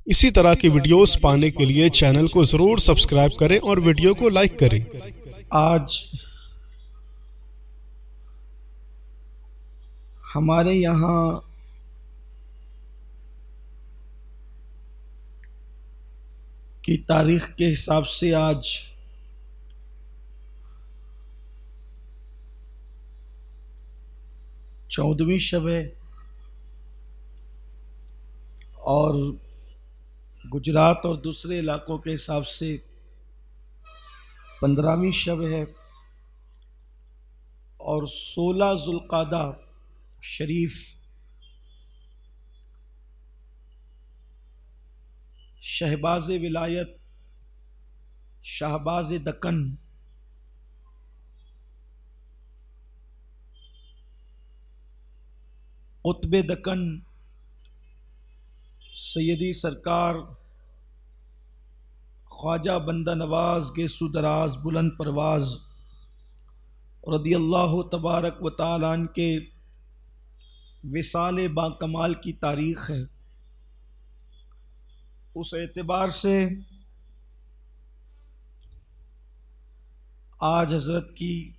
اسی طرح کی ویڈیوز پانے کے لیے چینل کو ضرور سبسکرائب کریں اور ویڈیو کو لائک کریں۔ آج ہمارے یہاں کی تاریخ کے حساب سے آج 14ویں شب ہے اور گجرات اور دوسرے علاقوں کے حساب سے 15ویں شب ہے اور 16 ذوالقعدہ شریف شہباز ولایت شہباز دکن قطب دکن سیدی سرکار خواجہ بندہ نواز گیسو دراز بلند پرواز رضی اللہ تبارک و تعالیٰ عنہ کے وصال با کمال کی تاریخ ہے۔ اس اعتبار سے آج حضرت کی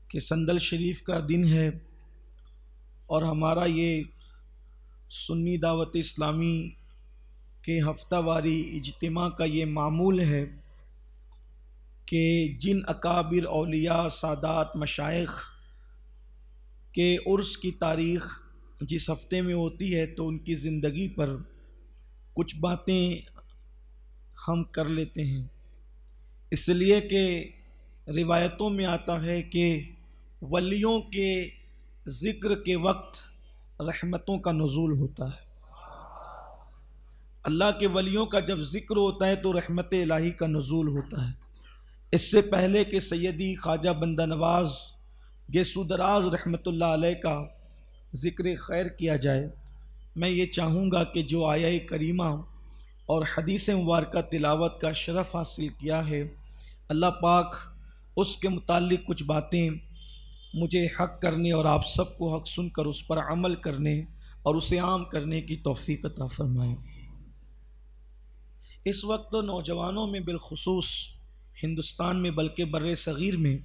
کہ سندل شریف کا دن ہے اور ہمارا یہ سنی دعوت اسلامی کے ہفتہ واری اجتماع کا یہ معمول ہے کہ جن اکابر اولیاء سادات مشائخ کے عرس کی تاریخ جس ہفتے میں ہوتی ہے تو ان کی زندگی پر کچھ باتیں ہم کر لیتے ہیں، اس لیے کہ روایتوں میں آتا ہے کہ ولیوں کے ذکر کے وقت رحمتوں کا نزول ہوتا ہے۔ اللہ کے ولیوں کا جب ذکر ہوتا ہے تو رحمت الہی کا نزول ہوتا ہے۔ اس سے پہلے کہ سیدی خواجہ بندہ نواز گیسو دراز رحمۃ اللہ علیہ کا ذکر خیر کیا جائے، میں یہ چاہوں گا کہ جو آیہ کریمہ اور حدیث مبارکہ تلاوت کا شرف حاصل کیا ہے، اللہ پاک اس کے متعلق کچھ باتیں مجھے حق کرنے اور آپ سب کو حق سن کر اس پر عمل کرنے اور اسے عام کرنے کی توفیق عطا فرمائے۔ اس وقت نوجوانوں میں بالخصوص ہندوستان میں بلکہ بر صغیر میں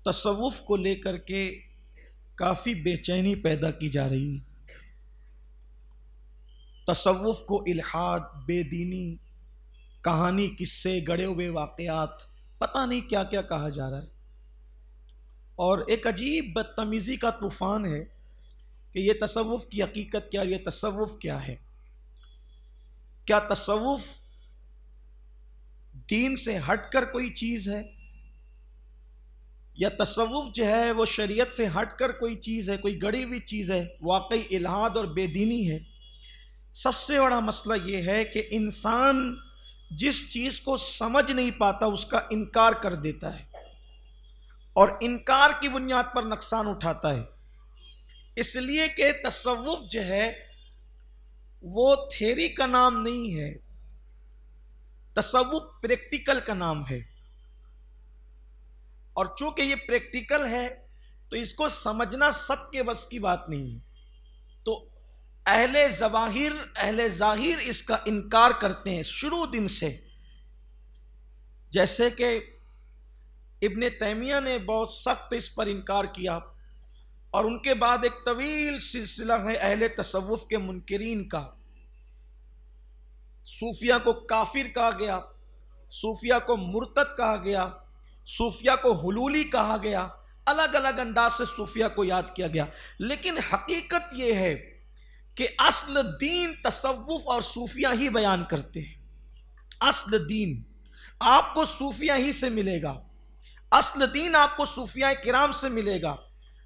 تصوف کو لے کر کے کافی بے چینی پیدا کی جا رہی ہے۔ تصوف کو الحاد، بے دینی، کہانی، قصے، گڑے ہوئے واقعات، پتہ نہیں کیا کیا کہا جا رہا ہے، اور ایک عجیب بدتمیزی کا طوفان ہے کہ یہ تصوف کی حقیقت کیا، یہ تصوف کیا ہے؟ کیا تصوف دین سے ہٹ کر کوئی چیز ہے، یا تصوف جو ہے وہ شریعت سے ہٹ کر کوئی چیز ہے، کوئی گڑی ہوئی چیز ہے، واقعی الحاد اور بے دینی ہے؟ سب سے بڑا مسئلہ یہ ہے کہ انسان جس چیز کو سمجھ نہیں پاتا اس کا انکار کر دیتا ہے اور انکار کی بنیاد پر نقصان اٹھاتا ہے، اس لیے کہ تصوف جو ہے وہ تھیری کا نام نہیں ہے، تصوف پریکٹیکل کا نام ہے، اور چونکہ یہ پریکٹیکل ہے تو اس کو سمجھنا سب کے بس کی بات نہیں ہے، تو اہل ظاہر اس کا انکار کرتے ہیں شروع دن سے، جیسے کہ ابن تیمیہ نے بہت سخت اس پر انکار کیا، اور ان کے بعد ایک طویل سلسلہ ہے اہل تصوف کے منکرین کا۔ صوفیہ کو کافر کہا گیا، صوفیہ کو مرتد کہا گیا، صوفیہ کو حلولی کہا گیا، الگ الگ انداز سے صوفیہ کو یاد کیا گیا، لیکن حقیقت یہ ہے کہ اصل دین تصوف اور صوفیہ ہی بیان کرتے ہیں۔ اصل دین آپ کو صوفیہ ہی سے ملے گا، اصل دین آپ کو صوفیہ کرام سے ملے گا،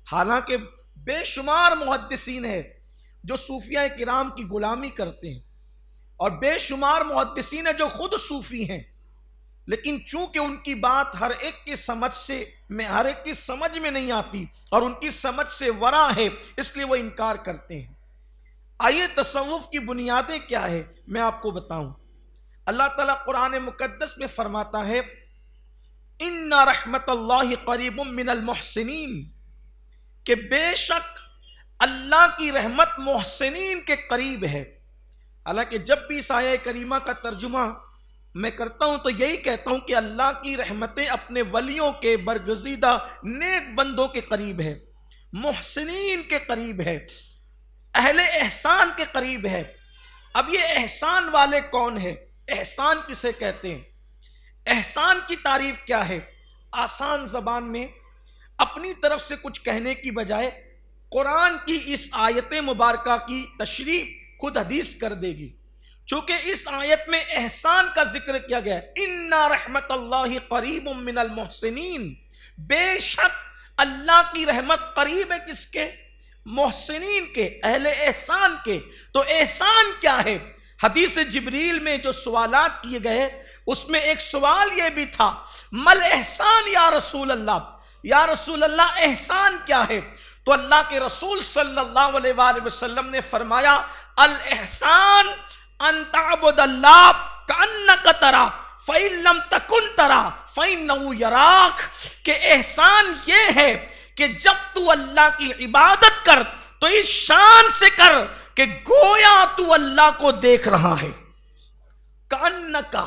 حالانکہ بے شمار محدثین ہیں جو صوفیہ کرام کی غلامی کرتے ہیں، اور بے شمار محدثین ہیں جو خود صوفی ہیں، لیکن چونکہ ان کی بات ہر ایک کی سمجھ میں نہیں آتی اور ان کی سمجھ سے ورا ہے، اس لیے وہ انکار کرتے ہیں۔ آئیے تصوف کی بنیادیں کیا ہے میں آپ کو بتاؤں۔ اللہ تعالیٰ قرآن مقدس میں فرماتا ہے ان رحمت اللہ قریب من المحسنین، کہ بے شک اللہ کی رحمت محسنین کے قریب ہے. حالانکہ جب بھی اس آیہ کریمہ کا ترجمہ میں کرتا ہوں تو یہی کہتا ہوں کہ اللہ کی رحمتیں اپنے ولیوں کے برگزیدہ نیک بندوں کے قریب ہے، محسنین کے قریب ہے، اہل احسان کے قریب ہے. اب یہ احسان والے کون ہیں؟ احسان کسے کہتے ہیں؟ احسان کی تعریف کیا ہے؟ آسان زبان میں اپنی طرف سے کچھ کہنے کی بجائے قرآن کی اس آیت مبارکہ کی تشریح خود حدیث کر دے گی. چونکہ اس آیت میں احسان کا ذکر کیا گیا ہے، اِنَّ رحمت اللہ قریب من المحسنین، بے شک اللہ کی رحمت قریب ہے کس کے؟ محسنین کے، اہل احسان کے. تو احسان کیا ہے؟ حدیث جبریل میں جو سوالات کیے گئے اس میں ایک سوال یہ بھی تھا، مل احسان یا رسول اللہ، یا رسول اللہ احسان کیا ہے؟ تو اللہ کے رسول صلی اللہ علیہ وآلہ وسلم نے فرمایا الاحسان ان تعبد اللہ کأنک ترا فإن لم تکن ترا فإنہ یراک، کہ احسان یہ ہے کہ جب تو اللہ کی عبادت کر تو اس شان سے کر کہ گویا تو اللہ کو دیکھ رہا ہے. کأنکا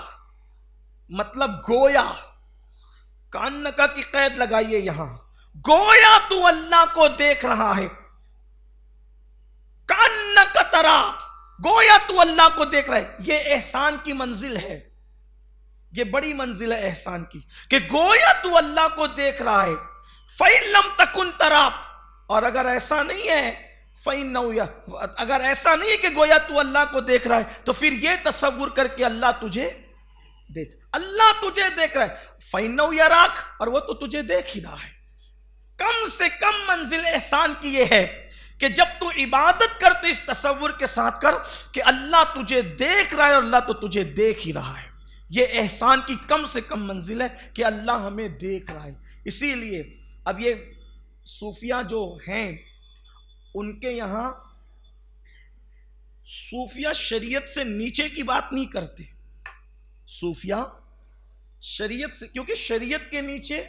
مطلب گویا، کأنکا کی قید لگائیے یہاں، گویا تو اللہ کو دیکھ رہا ہے. کأنک ترا، گویا تو اللہ کو دیکھ رہا ہے. یہ احسان کی منزل ہے، یہ بڑی منزل ہے احسان کی کہ گویا تو اللہ کو دیکھ رہا ہے. فَإِن لَمْ تَكُنْ تَرَا، اور اگر ایسا نہیں ہے فَإِنَّهُ، اگر ایسا نہیں ہے کہ گویا تو اللہ کو دیکھ رہا ہے تو پھر یہ تصور کر کے اللہ تجھے دیکھ، اللہ تجھے دیکھ رہا ہے. فَإِنَّهُ يَرَاكَ، اور وہ تو تجھے دیکھ ہی رہا ہے. کم سے کم منزل احسان کی یہ ہے کہ جب تو عبادت کر تو اس تصور کے ساتھ کر کہ اللہ تجھے دیکھ رہا ہے اور اللہ تو تجھے دیکھ ہی رہا ہے. یہ احسان کی کم سے کم منزل ہے کہ اللہ ہمیں دیکھ رہا ہے. اسی لیے اب یہ صوفیہ جو ہیں ان کے یہاں صوفیہ شریعت سے نیچے کی بات نہیں کرتے. صوفیہ شریعت سے، کیونکہ شریعت کے نیچے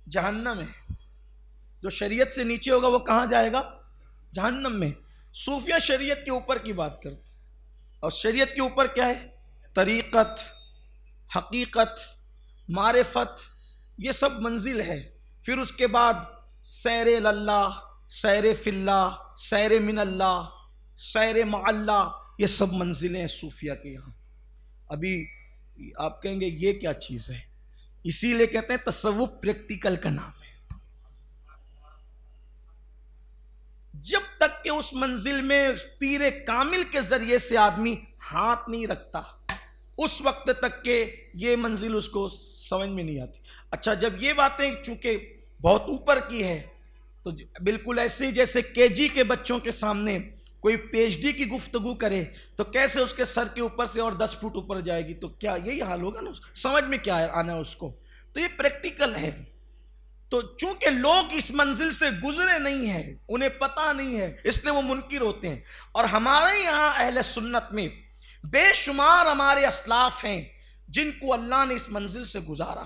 جہنم ہے، جو شریعت سے نیچے ہوگا وہ کہاں جائے گا؟ جہنم میں. صوفیہ شریعت کے اوپر کی بات کرتے، اور شریعت کے اوپر کیا ہے؟ طریقت، حقیقت، معرفت، یہ سب منزل ہے. پھر اس کے بعد سیر اللہ، سیر فی اللہ، سیر من اللہ، سیر مع اللہ، یہ سب منزلیں ہیں صوفیہ کے یہاں. ابھی آپ کہیں گے یہ کیا چیز ہے؟ اسی لیے کہتے ہیں تصوف پریکٹیکل کا نام ہے. جب تک کہ اس منزل میں پیر کامل کے ذریعے سے آدمی ہاتھ نہیں رکھتا اس وقت تک کہ یہ منزل اس کو سمجھ میں نہیں آتی. اچھا، جب یہ باتیں چونکہ بہت اوپر کی ہے تو بالکل ایسے ہی جیسے کے جی کے بچوں کے سامنے کوئی پی ایچ ڈی کی گفتگو کرے تو کیسے اس کے سر کے اوپر سے اور 10 فٹ اوپر جائے گی، تو کیا یہی حال ہوگا نا؟ سمجھ میں کیا آنا اس کو؟ تو یہ پریکٹیکل ہے. تو چونکہ لوگ اس منزل سے گزرے نہیں ہیں، انہیں پتہ نہیں ہے، اس لیے وہ منکر ہوتے ہیں. اور ہمارے یہاں اہل سنت میں بے شمار ہمارے اسلاف ہیں جن کو اللہ نے اس منزل سے گزارا.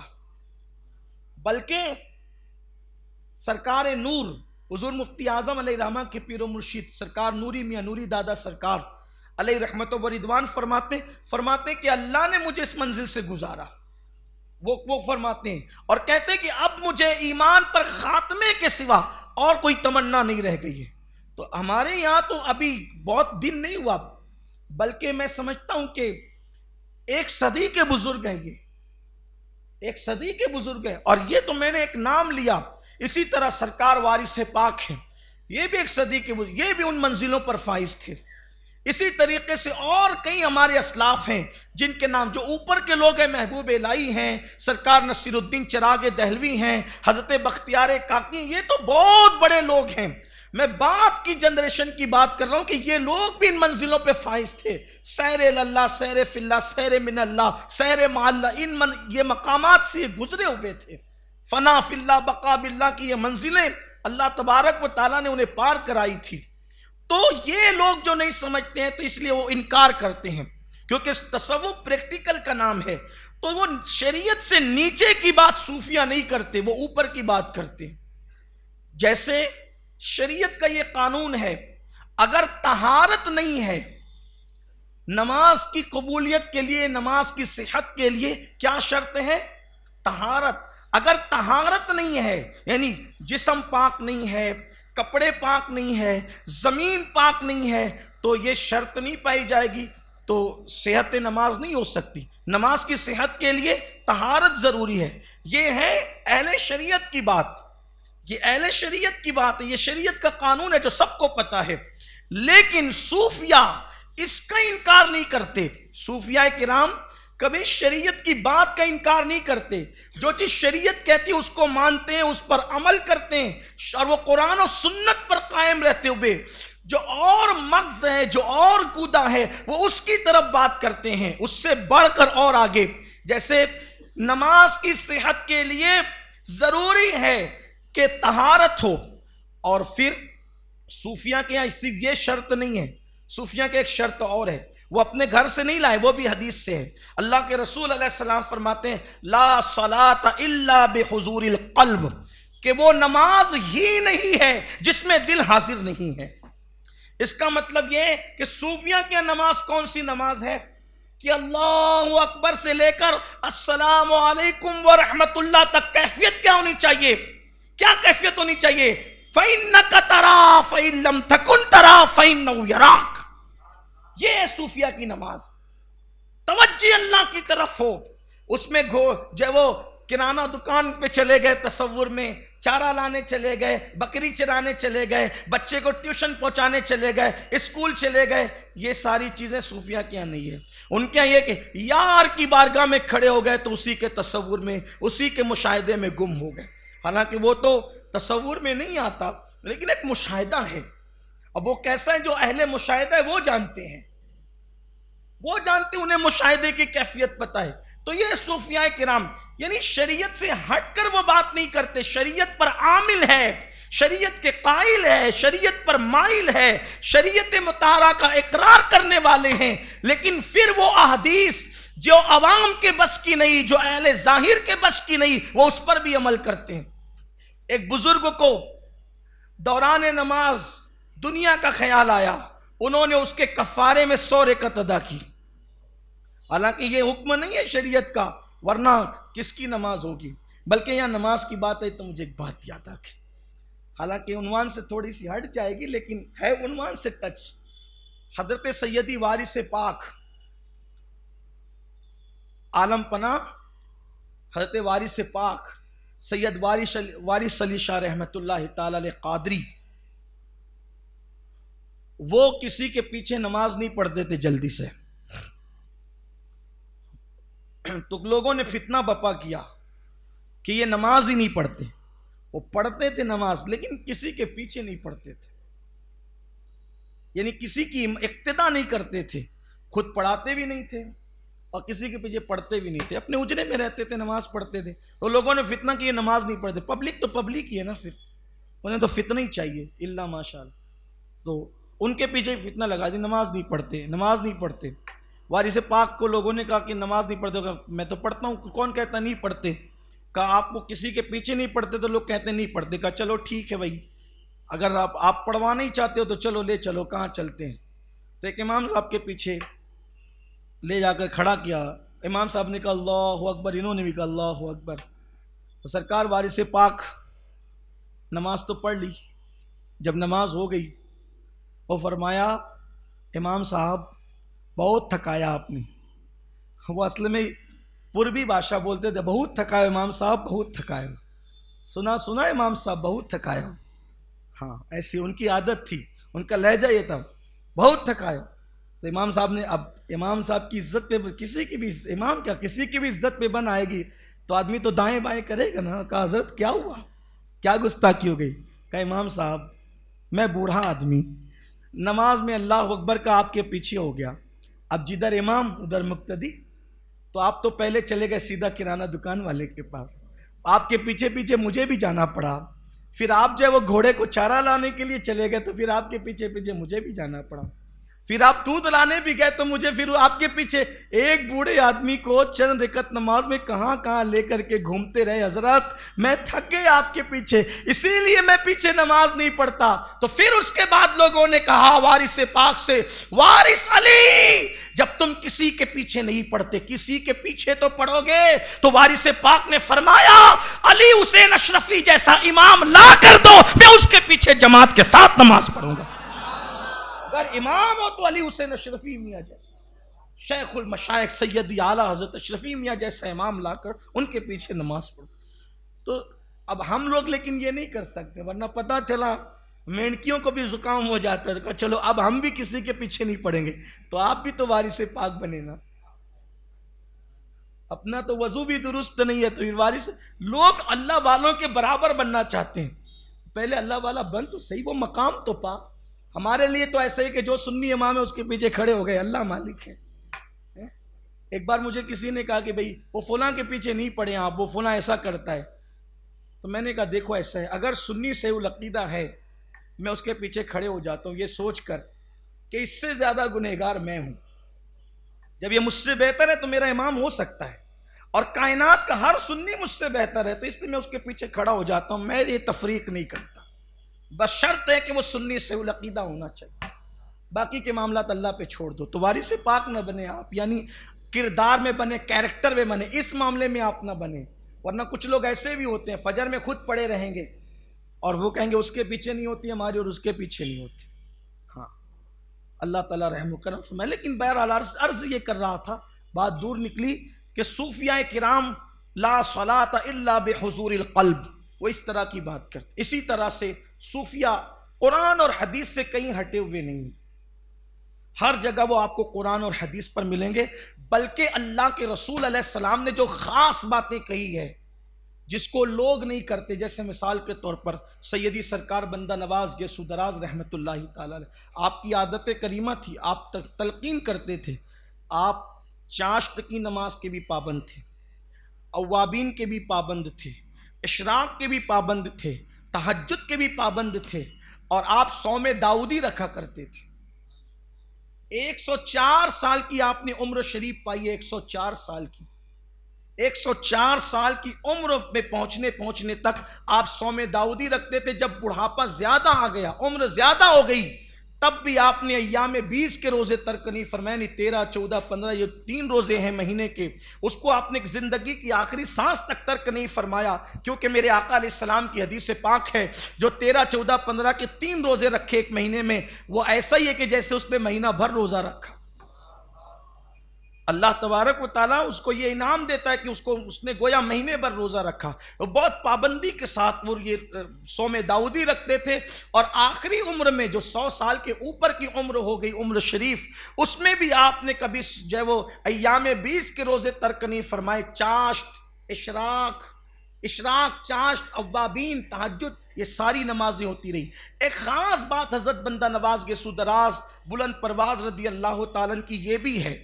بلکہ سرکار نور حضور مفتی اعظم علیہ رحمہ کے پیر و مرشد سرکار نوری میاں نوری دادا سرکار علیہ رحمت و رضوان فرماتے کہ اللہ نے مجھے اس منزل سے گزارا. وہ فرماتے ہیں اور کہتے ہیں کہ اب مجھے ایمان پر خاتمے کے سوا اور کوئی تمنا نہیں رہ گئی ہے. تو ہمارے یہاں تو ابھی بہت دن نہیں ہوا، بلکہ میں سمجھتا ہوں کہ 1 صدی کے بزرگ ہیں، یہ 1 صدی کے بزرگ ہیں. اور یہ تو میں نے ایک نام لیا، اسی طرح سرکار وارث پاک ہیں، یہ بھی 1 صدی کے بزرگ، یہ بھی ان منزلوں پر فائز تھے. اسی طریقے سے اور کئی ہمارے اسلاف ہیں جن کے نام جو اوپر کے لوگ ہیں، محبوب الہی ہیں، سرکار نصیر الدین چراغ دہلوی ہیں، حضرت بختیار کاکی، یہ تو بہت بڑے لوگ ہیں. میں بات کی جنریشن کی بات کر رہا ہوں کہ یہ لوگ بھی ان منزلوں پہ فائز تھے. سیر اللہ، سیر فی اللہ، سیر من اللہ، سیر مع اللہ، یہ مقامات سے گزرے ہوئے تھے. فنا فی اللہ، بقا باللہ کی یہ منزلیں اللہ تبارک و تعالیٰ نے انہیں پار کرائی تھی. تو یہ لوگ جو نہیں سمجھتے ہیں تو اس لیے وہ انکار کرتے ہیں، کیونکہ تصوف پریکٹیکل کا نام ہے. تو وہ شریعت سے نیچے کی بات صوفیہ نہیں کرتے، وہ اوپر کی بات کرتے ہیں. جیسے شریعت کا یہ قانون ہے، اگر طہارت نہیں ہے نماز کی قبولیت کے لیے، نماز کی صحت کے لیے کیا شرط ہے؟ طہارت۔ اگر طہارت نہیں ہے، یعنی جسم پاک نہیں ہے، کپڑے پاک نہیں ہے، زمین پاک نہیں ہے، تو یہ شرط نہیں پائی جائے گی، تو صحت نماز نہیں ہو سکتی۔ نماز کی صحت کے لیے طہارت ضروری ہے۔ یہ ہے اہل شریعت کی بات، یہ اہل شریعت کی بات ہے، یہ شریعت کا قانون ہے جو سب کو پتا ہے۔ لیکن صوفیہ اس کا انکار نہیں کرتے، صوفیاء کرام کبھی شریعت کی بات کا انکار نہیں کرتے، جو چیز شریعت کہتی ہے اس کو مانتے ہیں، اس پر عمل کرتے ہیں، اور وہ قرآن و سنت پر قائم رہتے ہوئے جو اور مغز ہے، جو اور کودا ہے، وہ اس کی طرف بات کرتے ہیں، اس سے بڑھ کر اور آگے۔ جیسے نماز کی صحت کے لیے ضروری ہے کہ طہارت ہو، اور پھر صوفیہ کے یہاں صرف یہ شرط نہیں ہے، صوفیہ کے ایک شرط اور ہے، وہ اپنے گھر سے نہیں لائے، وہ بھی حدیث سے ہے۔ اللہ کے رسول علیہ السلام فرماتے ہیں لا صلاۃ الا بحضور القلب، کہ وہ نماز ہی نہیں ہے جس میں دل حاضر نہیں ہے۔ اس کا مطلب یہ ہے کہ صوفیہ کی نماز کون سی نماز ہے کہ اللہ اکبر سے لے کر السلام علیکم ورحمت اللہ تک کیفیت کیا ہونی چاہیے؟ کیا کیفیت ہونی چاہیے؟ فَإِنَّكَ تَرَا فَإِن لَمْ تَكُن تَرَا فَإِنَّهُ يَرَاكَ۔ یہ ہے صوفیہ کی نماز، توجہ اللہ کی طرف ہو۔ اس میں جو وہ کرانہ دکان پہ چلے گئے، تصور میں چارہ لانے چلے گئے، بکری چرانے چلے گئے، بچے کو ٹیوشن پہنچانے چلے گئے، اسکول چلے گئے، یہ ساری چیزیں صوفیہ کے یہاں نہیں ہے۔ ان کے یہاں یہ کہ یار کی بارگاہ میں کھڑے ہو گئے تو اسی کے تصور میں، اسی کے مشاہدے میں گم ہو گئے۔ حالانکہ وہ تو تصور میں نہیں آتا، لیکن ایک مشاہدہ ہے۔ اب وہ کیسا ہے؟ جو اہل مشاہدہ ہے وہ جانتے ہیں، وہ جانتے ہیں، انہیں مشاہدے کی کیفیت پتہ ہے۔ تو یہ صوفیاء کرام یعنی شریعت سے ہٹ کر وہ بات نہیں کرتے، شریعت پر عامل ہے، شریعت کے قائل ہے، شریعت پر مائل ہے، شریعت مطہرہ کا اقرار کرنے والے ہیں، لیکن پھر وہ احادیث جو عوام کے بس کی نہیں، جو اہل ظاہر کے بس کی نہیں، وہ اس پر بھی عمل کرتے ہیں۔ ایک بزرگ کو دوران نماز دنیا کا خیال آیا، انہوں نے اس کے کفارے میں 100 رکعت ادا کی۔ حالانکہ یہ حکم نہیں ہے شریعت کا، ورنہ کس کی نماز ہوگی؟ بلکہ یہاں نماز کی بات ہے تو مجھے ایک بات یاد آ گئی، حالانکہ عنوان سے تھوڑی سی ہٹ جائے گی لیکن ہے عنوان سے ٹچ۔ حضرت سیدی وارث پاک عالم پناہ حضرت وارث پاک سید وارث علی شاہ رحمت اللہ تعالی علیہ قادری، وہ کسی کے پیچھے نماز نہیں پڑھتے تھے جلدی سے، تو لوگوں نے فتنہ بپا کیا کہ یہ نماز ہی نہیں پڑھتے۔ وہ پڑھتے تھے نماز لیکن کسی کے پیچھے نہیں پڑھتے تھے، یعنی کسی کی اقتداء نہیں کرتے تھے، خود پڑھاتے بھی نہیں تھے اور کسی کے پیچھے پڑھتے بھی نہیں تھے، اپنے اجرے میں رہتے تھے، نماز پڑھتے تھے۔ تو لوگوں نے فتنہ کیا نماز نہیں پڑھتے، پبلک تو پبلک ہی ہے نا، پھر انہیں تو فتنہ ہی چاہیے الا ماشاء اللہ، تو ان کے پیچھے فتنہ لگا دی، نماز نہیں پڑھتے، نماز نہیں پڑھتے۔ وارث پاک کو لوگوں نے کہا کہ نماز نہیں پڑھتے، میں تو پڑھتا ہوں، کون کہتا نہیں پڑھتے؟ کہا آپ کو کسی کے پیچھے نہیں پڑھتے تو لوگ کہتے نہیں پڑھتے۔ کہا چلو ٹھیک ہے بھائی، اگر آپ پڑھوانا ہی چاہتے ہو تو چلو لے چلو، کہاں چلتے ہیں؟ تو ایک امام صاحب کے پیچھے لے جا کر کھڑا کیا، امام صاحب نے کہا اللہ اکبر، انہوں نے بھی کہا اللہ اکبر، تو سرکار وارث پاک نماز تو پڑھ لی۔ جب نماز ہو گئی وہ فرمایا امام صاحب بہت تھکایا آپ نے، وہ اصل میں پوربی بادشاہ بولتے تھے بہت تھکایا امام صاحب، بہت تھکایا، سنا امام صاحب بہت تھکایا، ہاں ایسی ان کی عادت تھی، ان کا لہجہ یہ تھا بہت تھکایا۔ تو امام صاحب نے، اب امام صاحب کی عزت پہ کسی کی بھی، امام کیا کسی کی بھی عزت پہ بن آئے گی تو آدمی تو دائیں بائیں کرے گا نا۔ کہا حضرت کیا ہوا، کیا گستاخی ہو گئی؟ کہا امام صاحب میں بوڑھا آدمی، نماز میں اللہ اکبر کا آپ کے پیچھے ہو گیا، اب جدھر امام ادھر مقتدی، تو آپ تو پہلے چلے گئے سیدھا کرانہ دکان والے کے پاس، آپ کے پیچھے پیچھے مجھے بھی جانا پڑا، پھر آپ جو ہے وہ گھوڑے کو چارہ لانے کے لیے چلے گئے تو پھر آپ کے پیچھے پیچھے مجھے بھی جانا پڑا۔ پھر آپ دودھ لانے بھی گئے تو مجھے پھر آپ کے پیچھے ایک بوڑھے آدمی کو چند رکعت نماز میں کہاں کہاں لے کر کے گھومتے رہے، حضرت میں تھک گئے آپ کے پیچھے، اسی لیے میں پیچھے نماز نہیں پڑھتا۔ تو پھر اس کے بعد لوگوں نے کہا وارث پاک سے، وارث علی، جب تم کسی کے پیچھے نہیں پڑھتے کسی کے پیچھے تو پڑھو گے۔ تو وارث پاک نے فرمایا علی حسین اشرفی جیسا امام لا کر دو، میں اس کے پیچھے جماعت کے ساتھ نماز پڑھوں گا۔ اگر امام ہو تو علی حسین اشرفی میاں جیسا، شیخ المشائخ سیدی اعلیٰ حضرت اشرفی میاں جیسا امام لا کر ان کے پیچھے نماز پڑھو۔ تو اب ہم لوگ لیکن یہ نہیں کر سکتے، ورنہ پتہ چلا مینکیوں کو بھی زکام ہو جاتا ہے، چلو اب ہم بھی کسی کے پیچھے نہیں پڑیں گے، تو آپ بھی تو وارث پاک بنے نا۔ اپنا تو وضو بھی درست نہیں ہے تو پھر وارث، لوگ اللہ والوں کے برابر بننا چاہتے ہیں، پہلے اللہ والا بن تو صحیح، وہ مقام تو پا۔ ہمارے لیے تو ایسا ہی کہ جو سنی امام ہے اس کے پیچھے کھڑے ہو گئے، اللہ مالک ہے۔ ایک بار مجھے کسی نے کہا کہ بھئی وہ فلاں کے پیچھے نہیں پڑے آپ، وہ فلاں ایسا کرتا ہے، تو میں نے کہا دیکھو ایسا ہے، اگر سنی سے العقیدہ ہے میں اس کے پیچھے کھڑے ہو جاتا ہوں یہ سوچ کر کہ اس سے زیادہ گنہگار میں ہوں، جب یہ مجھ سے بہتر ہے تو میرا امام ہو سکتا ہے، اور کائنات کا ہر سنی مجھ سے بہتر ہے، تو اس لیے میں اس کے پیچھے کھڑا ہو جاتا ہوں، میں یہ تفریق نہیں کرتا، بس شرط ہے کہ وہ سنی سے العقیدہ ہونا چاہیے، باقی کے معاملات اللہ پہ چھوڑ دو۔ تو وارث پاک نہ بنے آپ، یعنی کردار میں بنے، کیریکٹر میں بنے، اس معاملے میں آپ نہ بنے، ورنہ کچھ لوگ ایسے بھی ہوتے ہیں فجر میں خود پڑے رہیں گے اور وہ کہیں گے اس کے پیچھے نہیں ہوتی ہماری اور اس کے پیچھے نہیں ہوتی۔ ہاں اللہ تعالیٰ رحم و کرم فرمائے۔ لیکن بہرحال عرض یہ کر رہا تھا، بات دور نکلی کہ صوفیاء کرام لا صلاۃ الا بحضور القلب، وہ اس طرح کی بات کرتے۔ اسی طرح سے صوفیاء قرآن اور حدیث سے کہیں ہٹے ہوئے نہیں، ہر جگہ وہ آپ کو قرآن اور حدیث پر ملیں گے، بلکہ اللہ کے رسول علیہ السلام نے جو خاص باتیں کہی ہے جس کو لوگ نہیں کرتے، جیسے مثال کے طور پر سیدی سرکار بندہ نواز گیسو دراز رحمت اللہ تعالی علیہ، آپ کی عادت کریمہ تھی، آپ تلقین کرتے تھے، آپ چاشت کی نماز کے بھی پابند تھے، اوابین کے بھی پابند تھے، اشراق کے بھی پابند تھے، تہجد کے بھی پابند تھے، اور آپ صوم داؤدی رکھا کرتے تھے۔ 104 سال کی آپ نے عمر شریف پائی ہے، 104 سال کی، 104 سال کی عمر میں پہنچنے تک آپ صوم داؤدی رکھتے تھے۔ جب بڑھاپا زیادہ آ گیا، عمر زیادہ ہو گئی، تب بھی آپ نے ایام 20 کے روزے ترک نہیں فرمائے، نہیں 13، 14، 15، یہ 3 روزے ہیں مہینے کے، اس کو آپ نے زندگی کی آخری سانس تک ترک نہیں فرمایا، کیونکہ میرے آقا علیہ السلام کی حدیث پاک ہے جو 13، 14، 15 کے 3 روزے رکھے ایک مہینے میں، وہ ایسا ہی ہے کہ جیسے اس نے مہینہ بھر روزہ رکھا۔ اللہ تبارک و تعالیٰ اس کو یہ انعام دیتا ہے کہ اس نے گویا مہینے بھر روزہ رکھا، وہ بہت پابندی کے ساتھ وہ یہ صوم داؤدی رکھتے تھے، اور آخری عمر میں جو 100 سال کے اوپر کی عمر ہو گئی، عمر شریف، اس میں بھی آپ نے کبھی جو ہے وہ ایام 20 کے روزے ترک نہیں فرمائے۔ چاشت، اشراق، چاشت، اوابین، تہجد، یہ ساری نمازیں ہوتی رہی۔ ایک خاص بات حضرت بندہ نواز گیسو دراز بلند پرواز رضی اللہ تعالیٰ عنہ کی یہ بھی ہے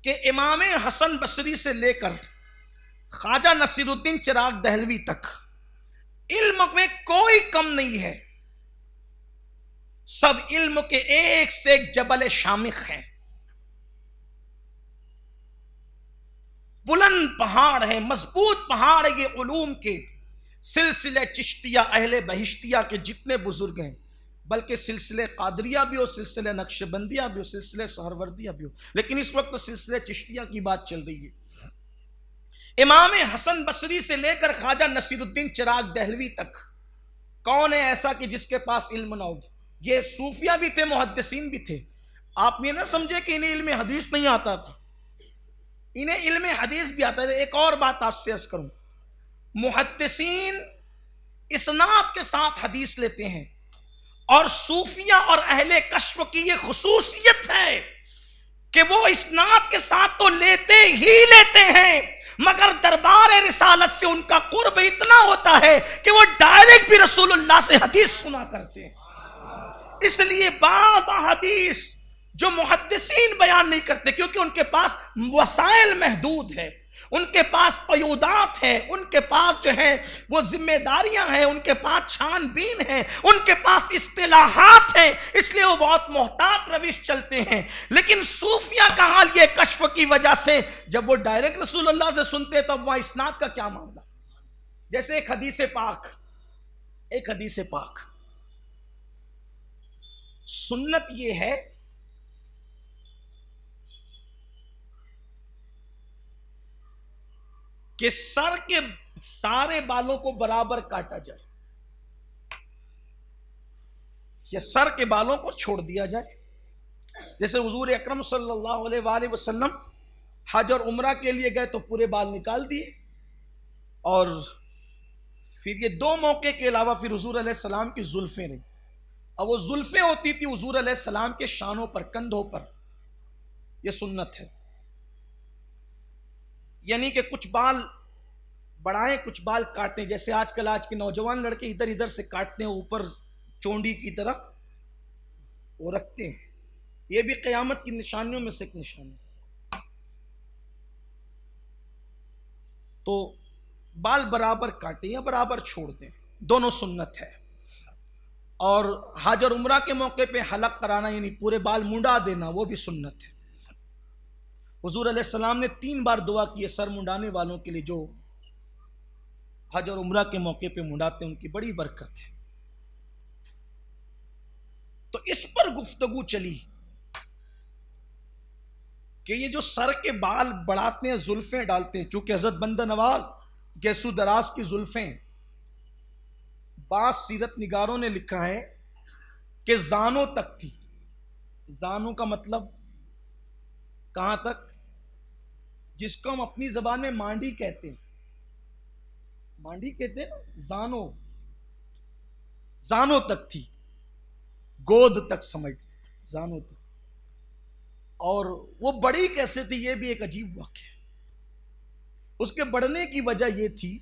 کہ امام حسن بصری سے لے کر خواجہ نصیر الدین چراغ دہلوی تک علم میں کوئی کم نہیں ہے، سب علم کے ایک سے ایک جبل شامخ ہیں، بلند پہاڑ ہے، مضبوط پہاڑ ہے یہ علوم کے۔ سلسلہ چشتیہ اہل بہشتیہ کے جتنے بزرگ ہیں، بلکہ سلسلہ قادریہ بھی ہو، سلسلہ نقشبندیہ بھی ہو، سلسلہ سہروردیہ بھی ہو، لیکن اس وقت سلسلہ چشتیہ کی بات چل رہی ہے۔ امام حسن بصری سے لے کر خواجہ نصیر الدین چراغ دہلوی تک کون ہے ایسا کہ جس کے پاس علم نہ ہو؟ یہ صوفیہ بھی تھے، محدثین بھی تھے۔ آپ یہ نہ سمجھے کہ انہیں علم حدیث نہیں آتا تھا، انہیں علم حدیث بھی آتا ہے۔ ایک اور بات آپ سے عرض کروں، محدثین اسناد کے ساتھ حدیث لیتے ہیں، اور صوفیہ اور اہل کشف کی یہ خصوصیت ہے کہ وہ اسناد کے ساتھ تو لیتے ہی لیتے ہیں، مگر دربار رسالت سے ان کا قرب اتنا ہوتا ہے کہ وہ ڈائریکٹ بھی رسول اللہ سے حدیث سنا کرتے ہیں۔ اس لیے بعض احادیث جو محدثین بیان نہیں کرتے کیونکہ ان کے پاس وسائل محدود ہے، ان کے پاس قیودات ہیں، ان کے پاس جو ہے وہ ذمہ داریاں ہیں، ان کے پاس چھان بین ہیں، ان کے پاس اصطلاحات ہیں، اس لیے وہ بہت محتاط روش چلتے ہیں۔ لیکن صوفیہ کا حال یہ کشف کی وجہ سے جب وہ ڈائریکٹ رسول اللہ سے سنتے تب وہاں اسناد کا کیا معاملہ؟ جیسے ایک حدیث پاک سنت یہ ہے کہ سر کے سارے بالوں کو برابر کاٹا جائے یا سر کے بالوں کو چھوڑ دیا جائے۔ جیسے حضور اکرم صلی اللہ علیہ وآلہ وسلم حج اور عمرہ کے لیے گئے تو پورے بال نکال دیے، اور پھر یہ دو موقع کے علاوہ پھر حضور علیہ السلام کی زلفیں رہی، اور وہ زلفیں ہوتی تھی حضور علیہ السلام کے شانوں پر، کندھوں پر۔ یہ سنت ہے، یعنی کہ کچھ بال بڑھائیں کچھ بال کاٹیں، جیسے آج کے نوجوان لڑکے ادھر ادھر سے کاٹتے ہیں اوپر چونڈی کی طرف وہ رکھتے ہیں، یہ بھی قیامت کی نشانیوں میں سے ایک نشانی۔ تو بال برابر کاٹیں یا برابر چھوڑ دیں، دونوں سنت ہے۔ اور حج اور عمرہ کے موقع پہ حلق کرانا یعنی پورے بال منڈا دینا، وہ بھی سنت ہے۔ حضور علیہ السلام نے 3 بار دعا کی ہے سر منڈانے والوں کے لیے، جو حج اور عمرہ کے موقع پہ منڈاتے ہیں، ان کی بڑی برکت ہے۔ تو اس پر گفتگو چلی کہ یہ جو سر کے بال بڑھاتے ہیں، زلفیں ڈالتے ہیں، چونکہ حضرت بندہ نواز گیسو دراز کی زلفیں، بعض سیرت نگاروں نے لکھا ہے کہ زانوں تک تھی۔ زانوں کا مطلب کہاں تک؟ جس کو ہم اپنی زبان میں مانڈی کہتے ہیں، مانڈی کہتے ہیں نا، زانوں تک تھی، گود تک سمجھ، زانوں تک۔ اور وہ بڑی کیسے تھی، یہ بھی ایک عجیب واقعہ ہے۔ اس کے بڑھنے کی وجہ یہ تھی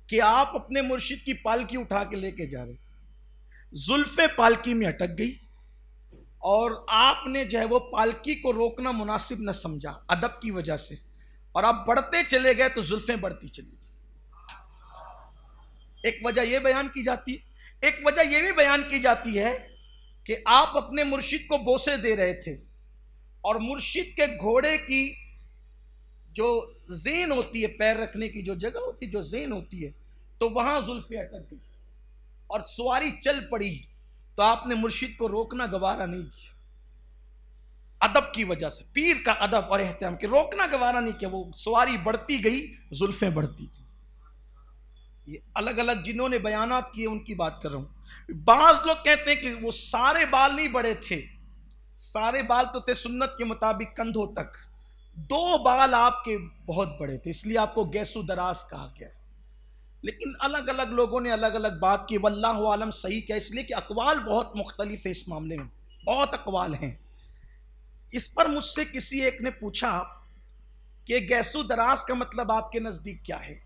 کہ آپ اپنے مرشد کی پالکی اٹھا کے لے کے جا رہے، زلفیں پالکی میں اٹک گئی، اور آپ نے جو ہے وہ پالکی کو روکنا مناسب نہ سمجھا ادب کی وجہ سے، اور آپ بڑھتے چلے گئے تو زلفیں بڑھتی چلی گئی۔ ایک وجہ یہ بیان کی جاتی ہے، ایک وجہ یہ بھی بیان کی جاتی ہے کہ آپ اپنے مرشد کو بوسے دے رہے تھے، اور مرشد کے گھوڑے کی جو زین ہوتی ہے، پیر رکھنے کی جو جگہ ہوتی ہے، جو زین ہوتی ہے، تو وہاں زلفیں اٹک گئی اور سواری چل پڑی، تو آپ نے مرشد کو روکنا گوارا نہیں کیا ادب کی وجہ سے، پیر کا ادب اور احترام کے، روکنا گوارا نہیں کیا، وہ سواری بڑھتی گئی، زلفیں بڑھتی گئی۔ یہ الگ الگ جنہوں نے بیانات کیے ان کی بات کر رہا ہوں۔ بعض لوگ کہتے ہیں کہ وہ سارے بال نہیں بڑے تھے، سارے بال تو تھے سنت کے مطابق کندھوں تک، 2 بال آپ کے بہت بڑے تھے، اس لیے آپ کو گیسو دراز کہا گیا۔ لیکن الگ الگ لوگوں نے الگ الگ بات کی، واللہ عالم صحیح کیا، اس لیے کہ اقوال بہت مختلف ہے اس معاملے میں، بہت اقوال ہیں۔ اس پر مجھ سے کسی ایک نے پوچھا کہ گیسو دراز کا مطلب آپ کے نزدیک کیا ہے؟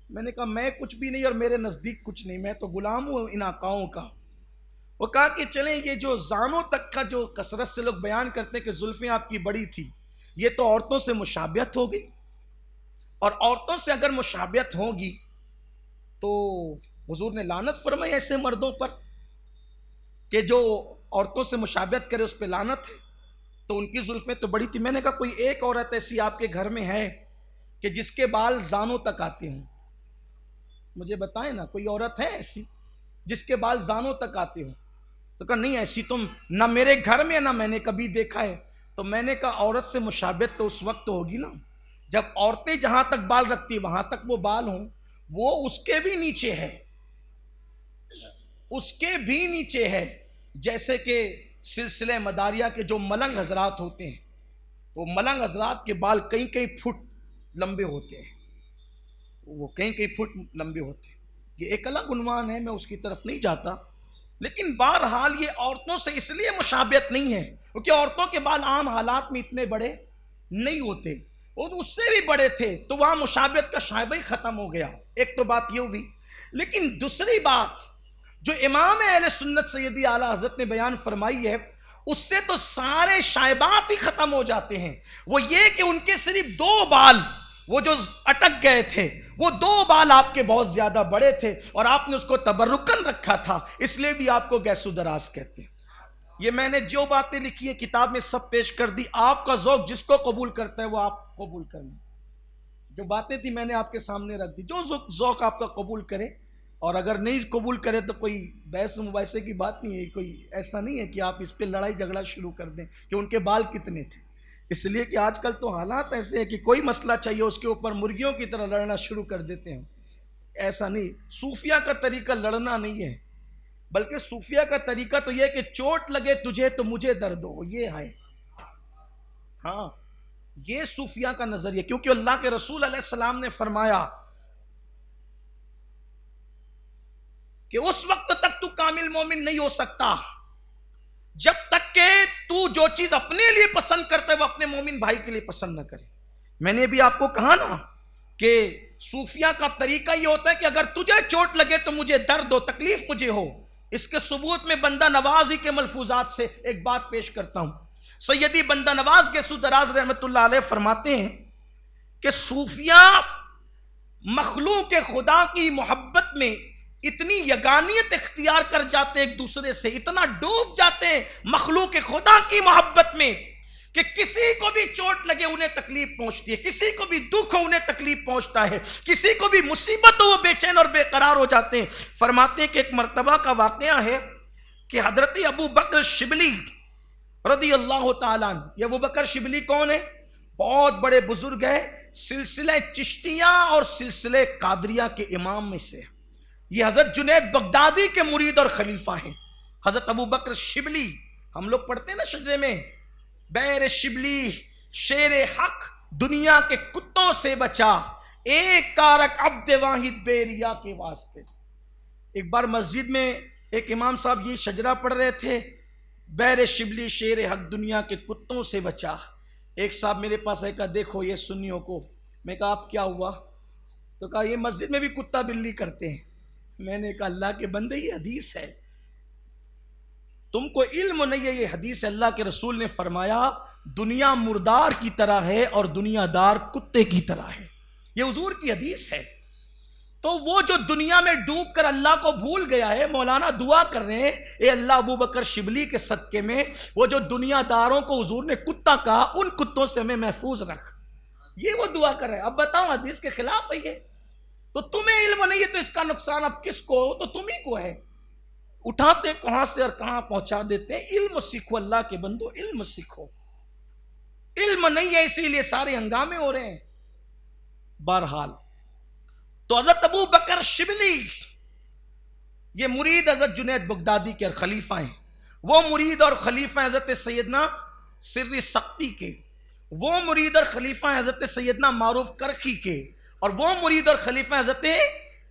میں نے کہا میں کچھ بھی نہیں اور میرے نزدیک کچھ نہیں، میں تو غلام ہوں ان آقاؤں کا۔ وہ کہا کہ چلیں یہ جو زانوں تک کا جو کثرت سے لوگ بیان کرتے ہیں کہ زلفیں آپ کی بڑی تھی، یہ تو عورتوں سے مشابہت ہو گئی، اور عورتوں سے اگر مشابہت ہوگی تو حضور نے لعنت فرمائی ایسے مردوں پر کہ جو عورتوں سے مشابہت کرے، اس پہ لعنت ہے، تو ان کی زلفیں تو بڑی تھی۔ میں نے کہا کوئی ایک عورت ایسی آپ کے گھر میں ہے کہ جس کے بال زانوں تک آتے ہوں؟ مجھے بتائیں نا، کوئی عورت ہے ایسی جس کے بال زانوں تک آتے ہوں؟ تو کہا نہیں ایسی تم نہ میرے گھر میں نہ میں نے کبھی دیکھا ہے۔ تو میں نے کہا عورت سے مشابہت تو اس وقت ہوگی نا جب عورتیں جہاں تک بال رکھتی وہاں تک وہ بال ہوں، وہ اس کے بھی نیچے ہے، اس کے بھی نیچے ہے۔ جیسے کہ سلسلہ مداریہ کے جو ملنگ حضرات ہوتے ہیں، وہ ملنگ حضرات کے بال کئی کئی فٹ لمبے ہوتے ہیں، وہ کئی کئی فٹ لمبے ہوتے ہیں۔ یہ ایک الگ عنوان ہے، میں اس کی طرف نہیں جاتا، لیکن بہرحال یہ عورتوں سے اس لیے مشابہت نہیں ہے کیونکہ عورتوں کے بال عام حالات میں اتنے بڑے نہیں ہوتے، وہ اس سے بھی بڑے تھے، تو وہاں مشابہت کا شائبہ ہی ختم ہو گیا۔ ایک تو بات یہ ہوئی، لیکن دوسری بات جو امام اہل سنت سیدی اعلیٰ حضرت نے بیان فرمائی ہے، اس سے تو سارے شائبات ہی ختم ہو جاتے ہیں۔ وہ یہ کہ ان کے صرف 2 بال وہ جو اٹک گئے تھے، وہ 2 بال آپ کے بہت زیادہ بڑے تھے اور آپ نے اس کو تبرکن رکھا تھا، اس لیے بھی آپ کو گیسو دراز کہتے ہیں۔ یہ میں نے جو باتیں لکھی ہیں کتاب میں سب پیش کر دی، آپ کا ذوق جس کو قبول کرتا ہے وہ آپ قبول کر لیں۔ جو باتیں تھی میں نے آپ کے سامنے رکھ دی، جو ذوق آپ کا قبول کرے، اور اگر نہیں قبول کرے تو کوئی بحث مباحثے کی بات نہیں ہے، کوئی ایسا نہیں ہے کہ آپ اس پہ لڑائی جھگڑا شروع کر دیں کہ ان کے بال کتنے تھے، اس لیے کہ آج کل تو حالات ایسے ہیں کہ کوئی مسئلہ چاہیے اس کے اوپر مرغیوں کی طرح لڑنا شروع کر دیتے ہیں۔ ایسا نہیں، صوفیہ کا طریقہ لڑنا نہیں ہے، بلکہ صوفیہ کا طریقہ تو یہ کہ چوٹ لگے تجھے تو مجھے درد ہو، یہ ہے، ہاں یہ صوفیہ کا نظریہ، کیونکہ اللہ کے رسول علیہ السلام نے فرمایا کہ اس وقت تک تو کامل مومن نہیں ہو سکتا جب تک کہ تو جو چیز اپنے لیے پسند کرتا ہے وہ اپنے مومن بھائی کے لیے پسند نہ کرے۔ میں نے بھی آپ کو کہا نا کہ صوفیہ کا طریقہ یہ ہوتا ہے کہ اگر تجھے چوٹ لگے تو مجھے درد ہو، تکلیف مجھے ہو۔ اس کے ثبوت میں بندہ نوازی کے ملفوظات سے ایک بات پیش کرتا ہوں۔ سیدی بندہ نواز گیسو دراز رحمت اللہ علیہ فرماتے ہیں کہ صوفیہ مخلوق خدا کی محبت میں اتنی یگانیت اختیار کر جاتے ایک دوسرے سے، اتنا ڈوب جاتے ہیں مخلوق خدا کی محبت میں کہ کسی کو بھی چوٹ لگے انہیں تکلیف پہنچتی ہے، کسی کو بھی دکھ ہو انہیں تکلیف پہنچتا ہے، کسی کو بھی مصیبت ہو وہ بے چین اور بے قرار ہو جاتے ہیں۔ فرماتے ہیں کہ ایک مرتبہ کا واقعہ ہے کہ حضرت ابو بکر شبلی رضی اللہ تعالیٰ عنہ، یہ ابو بکر شبلی کون ہے؟ بہت بڑے بزرگ ہیں، سلسلہ چشتیہ اور سلسلہ قادریہ کے امام میں سے، یہ حضرت جنید بغدادی کے مرید اور خلیفہ ہیں۔ حضرت ابو بکر شبلی، ہم لوگ پڑھتے ہیں نا شجرے میں، بیر شبلی شیر حق دنیا کے کتوں سے بچا، ایک کارک عبد واحد بیریا کے واسطے۔ ایک بار مسجد میں ایک امام صاحب یہ شجرہ پڑھ رہے تھے، بیر شبلی شیر حق دنیا کے کتوں سے بچا۔ ایک صاحب میرے پاس آئے، کہا دیکھو یہ سنیوں کو۔ میں کہا آپ کیا ہوا؟ تو کہا یہ مسجد میں بھی کتا بلی کرتے ہیں۔ میں نے کہا اللہ کے بندے یہ حدیث ہے، تم کو علم نہیں ہے، یہ حدیث ہے، اللہ کے رسول نے فرمایا دنیا مردار کی طرح ہے اور دنیا دار کتے کی طرح ہے، یہ حضور کی حدیث ہے۔ تو وہ جو دنیا میں ڈوب کر اللہ کو بھول گیا ہے، مولانا دعا کر رہے ہیں اے اللہ ابو بکر شبلی کے صدقے میں وہ جو دنیا داروں کو حضور نے کتا کہا ان کتوں سے ہمیں محفوظ رکھ، یہ وہ دعا کر رہے ہیں۔ اب بتاؤ حدیث کے خلاف ہے یہ، تو تمہیں علم نہیں ہے تو اس کا نقصان اب کس کو ہو؟ تو تم ہی کو ہے۔ اٹھاتے کہاں سے اور کہاں پہنچا دیتے ہیں۔ علم سیکھو اللہ کے بندو، علم سیکھو، علم نہیں ہے اسی لیے سارے ہنگامے ہو رہے ہیں۔ بہرحال تو حضرت ابو بکر شبلی یہ مرید حضرت جنید بغدادی کے خلیفہ ہیں، وہ مرید اور خلیفہ حضرت سیدنا سری سختی کے، وہ مرید اور خلیفہ حضرت سیدنا معروف کرخی کے، اور وہ مرید اور خلیفہ حضرت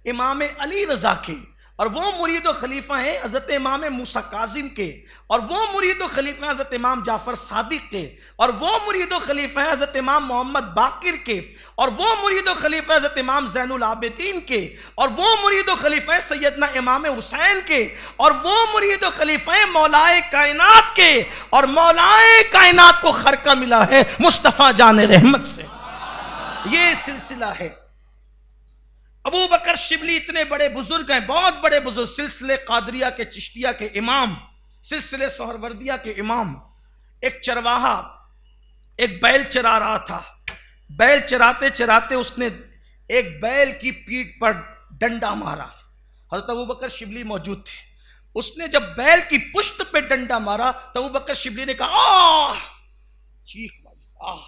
امام علی رضا کے، اور وہ مرید و خلیفہ ہیں حضرت امام موسیٰ کاظم کے، اور وہ مرید و خلیفہ حضرت امام جعفر صادق کے، اور وہ مرید و خلیفہ حضرت امام محمد باقر کے، اور وہ مرید و خلیفہ حضرت امام زین العابدین کے، اور وہ مرید و خلیفہ سیدنا امام حسین کے، اور وہ مرید و خلیفہ مولائے کائنات کے، اور مولائے کائنات کو خرقہ ملا ہے مصطفیٰ جان رحمت سے۔ یہ سلسلہ ہے۔ ابو بکر شبلی اتنے بڑے بزرگ ہیں، بہت بڑے بزرگ، سلسلے قادریہ کے چشتیہ کے امام، سلسلے سہروردیہ کے امام۔ ایک چرواہا ایک بیل چرا رہا تھا، بیل چراتے چراتے اس نے ایک بیل کی پیٹھ پر ڈنڈا مارا۔ حضرت ابو بکر شبلی موجود تھے، اس نے جب بیل کی پشت پہ ڈنڈا مارا تو ابو بکر شبلی نے کہا آہ، چیخ ماری، آہ۔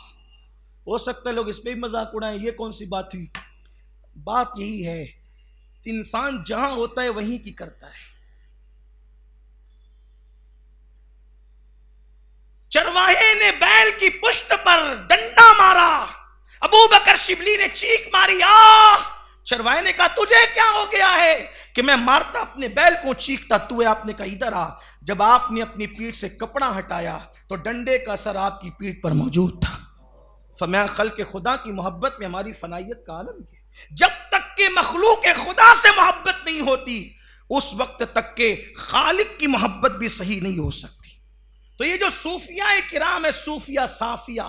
ہو سکتا ہے لوگ اس پہ بھی مذاق اڑائیں، یہ کون سی بات ہوئی؟ بات یہی ہے، انسان جہاں ہوتا ہے وہیں کی کرتا ہے۔ چرواہے نے بیل کی پشت پر ڈنڈا مارا، ابو بکر شبلی نے چیخ ماری، آہ۔ چرواہے نے کہا تجھے کیا ہو گیا ہے کہ میں مارتا اپنے بیل کو چیختا؟ تو آپ نے کہا ادھر آ۔ جب آپ نے اپنی پیٹھ سے کپڑا ہٹایا تو ڈنڈے کا اثر آپ کی پیٹھ پر موجود تھا۔ فرمایا خلق خدا کی محبت میں ہماری فنائیت کا عالم ہے، جب تک کہ مخلوق خدا سے محبت نہیں ہوتی اس وقت تک کہ خالق کی محبت بھی صحیح نہیں ہو سکتی۔ تو یہ جو صوفیاء کرام ہے، صوفیاء صافیہ،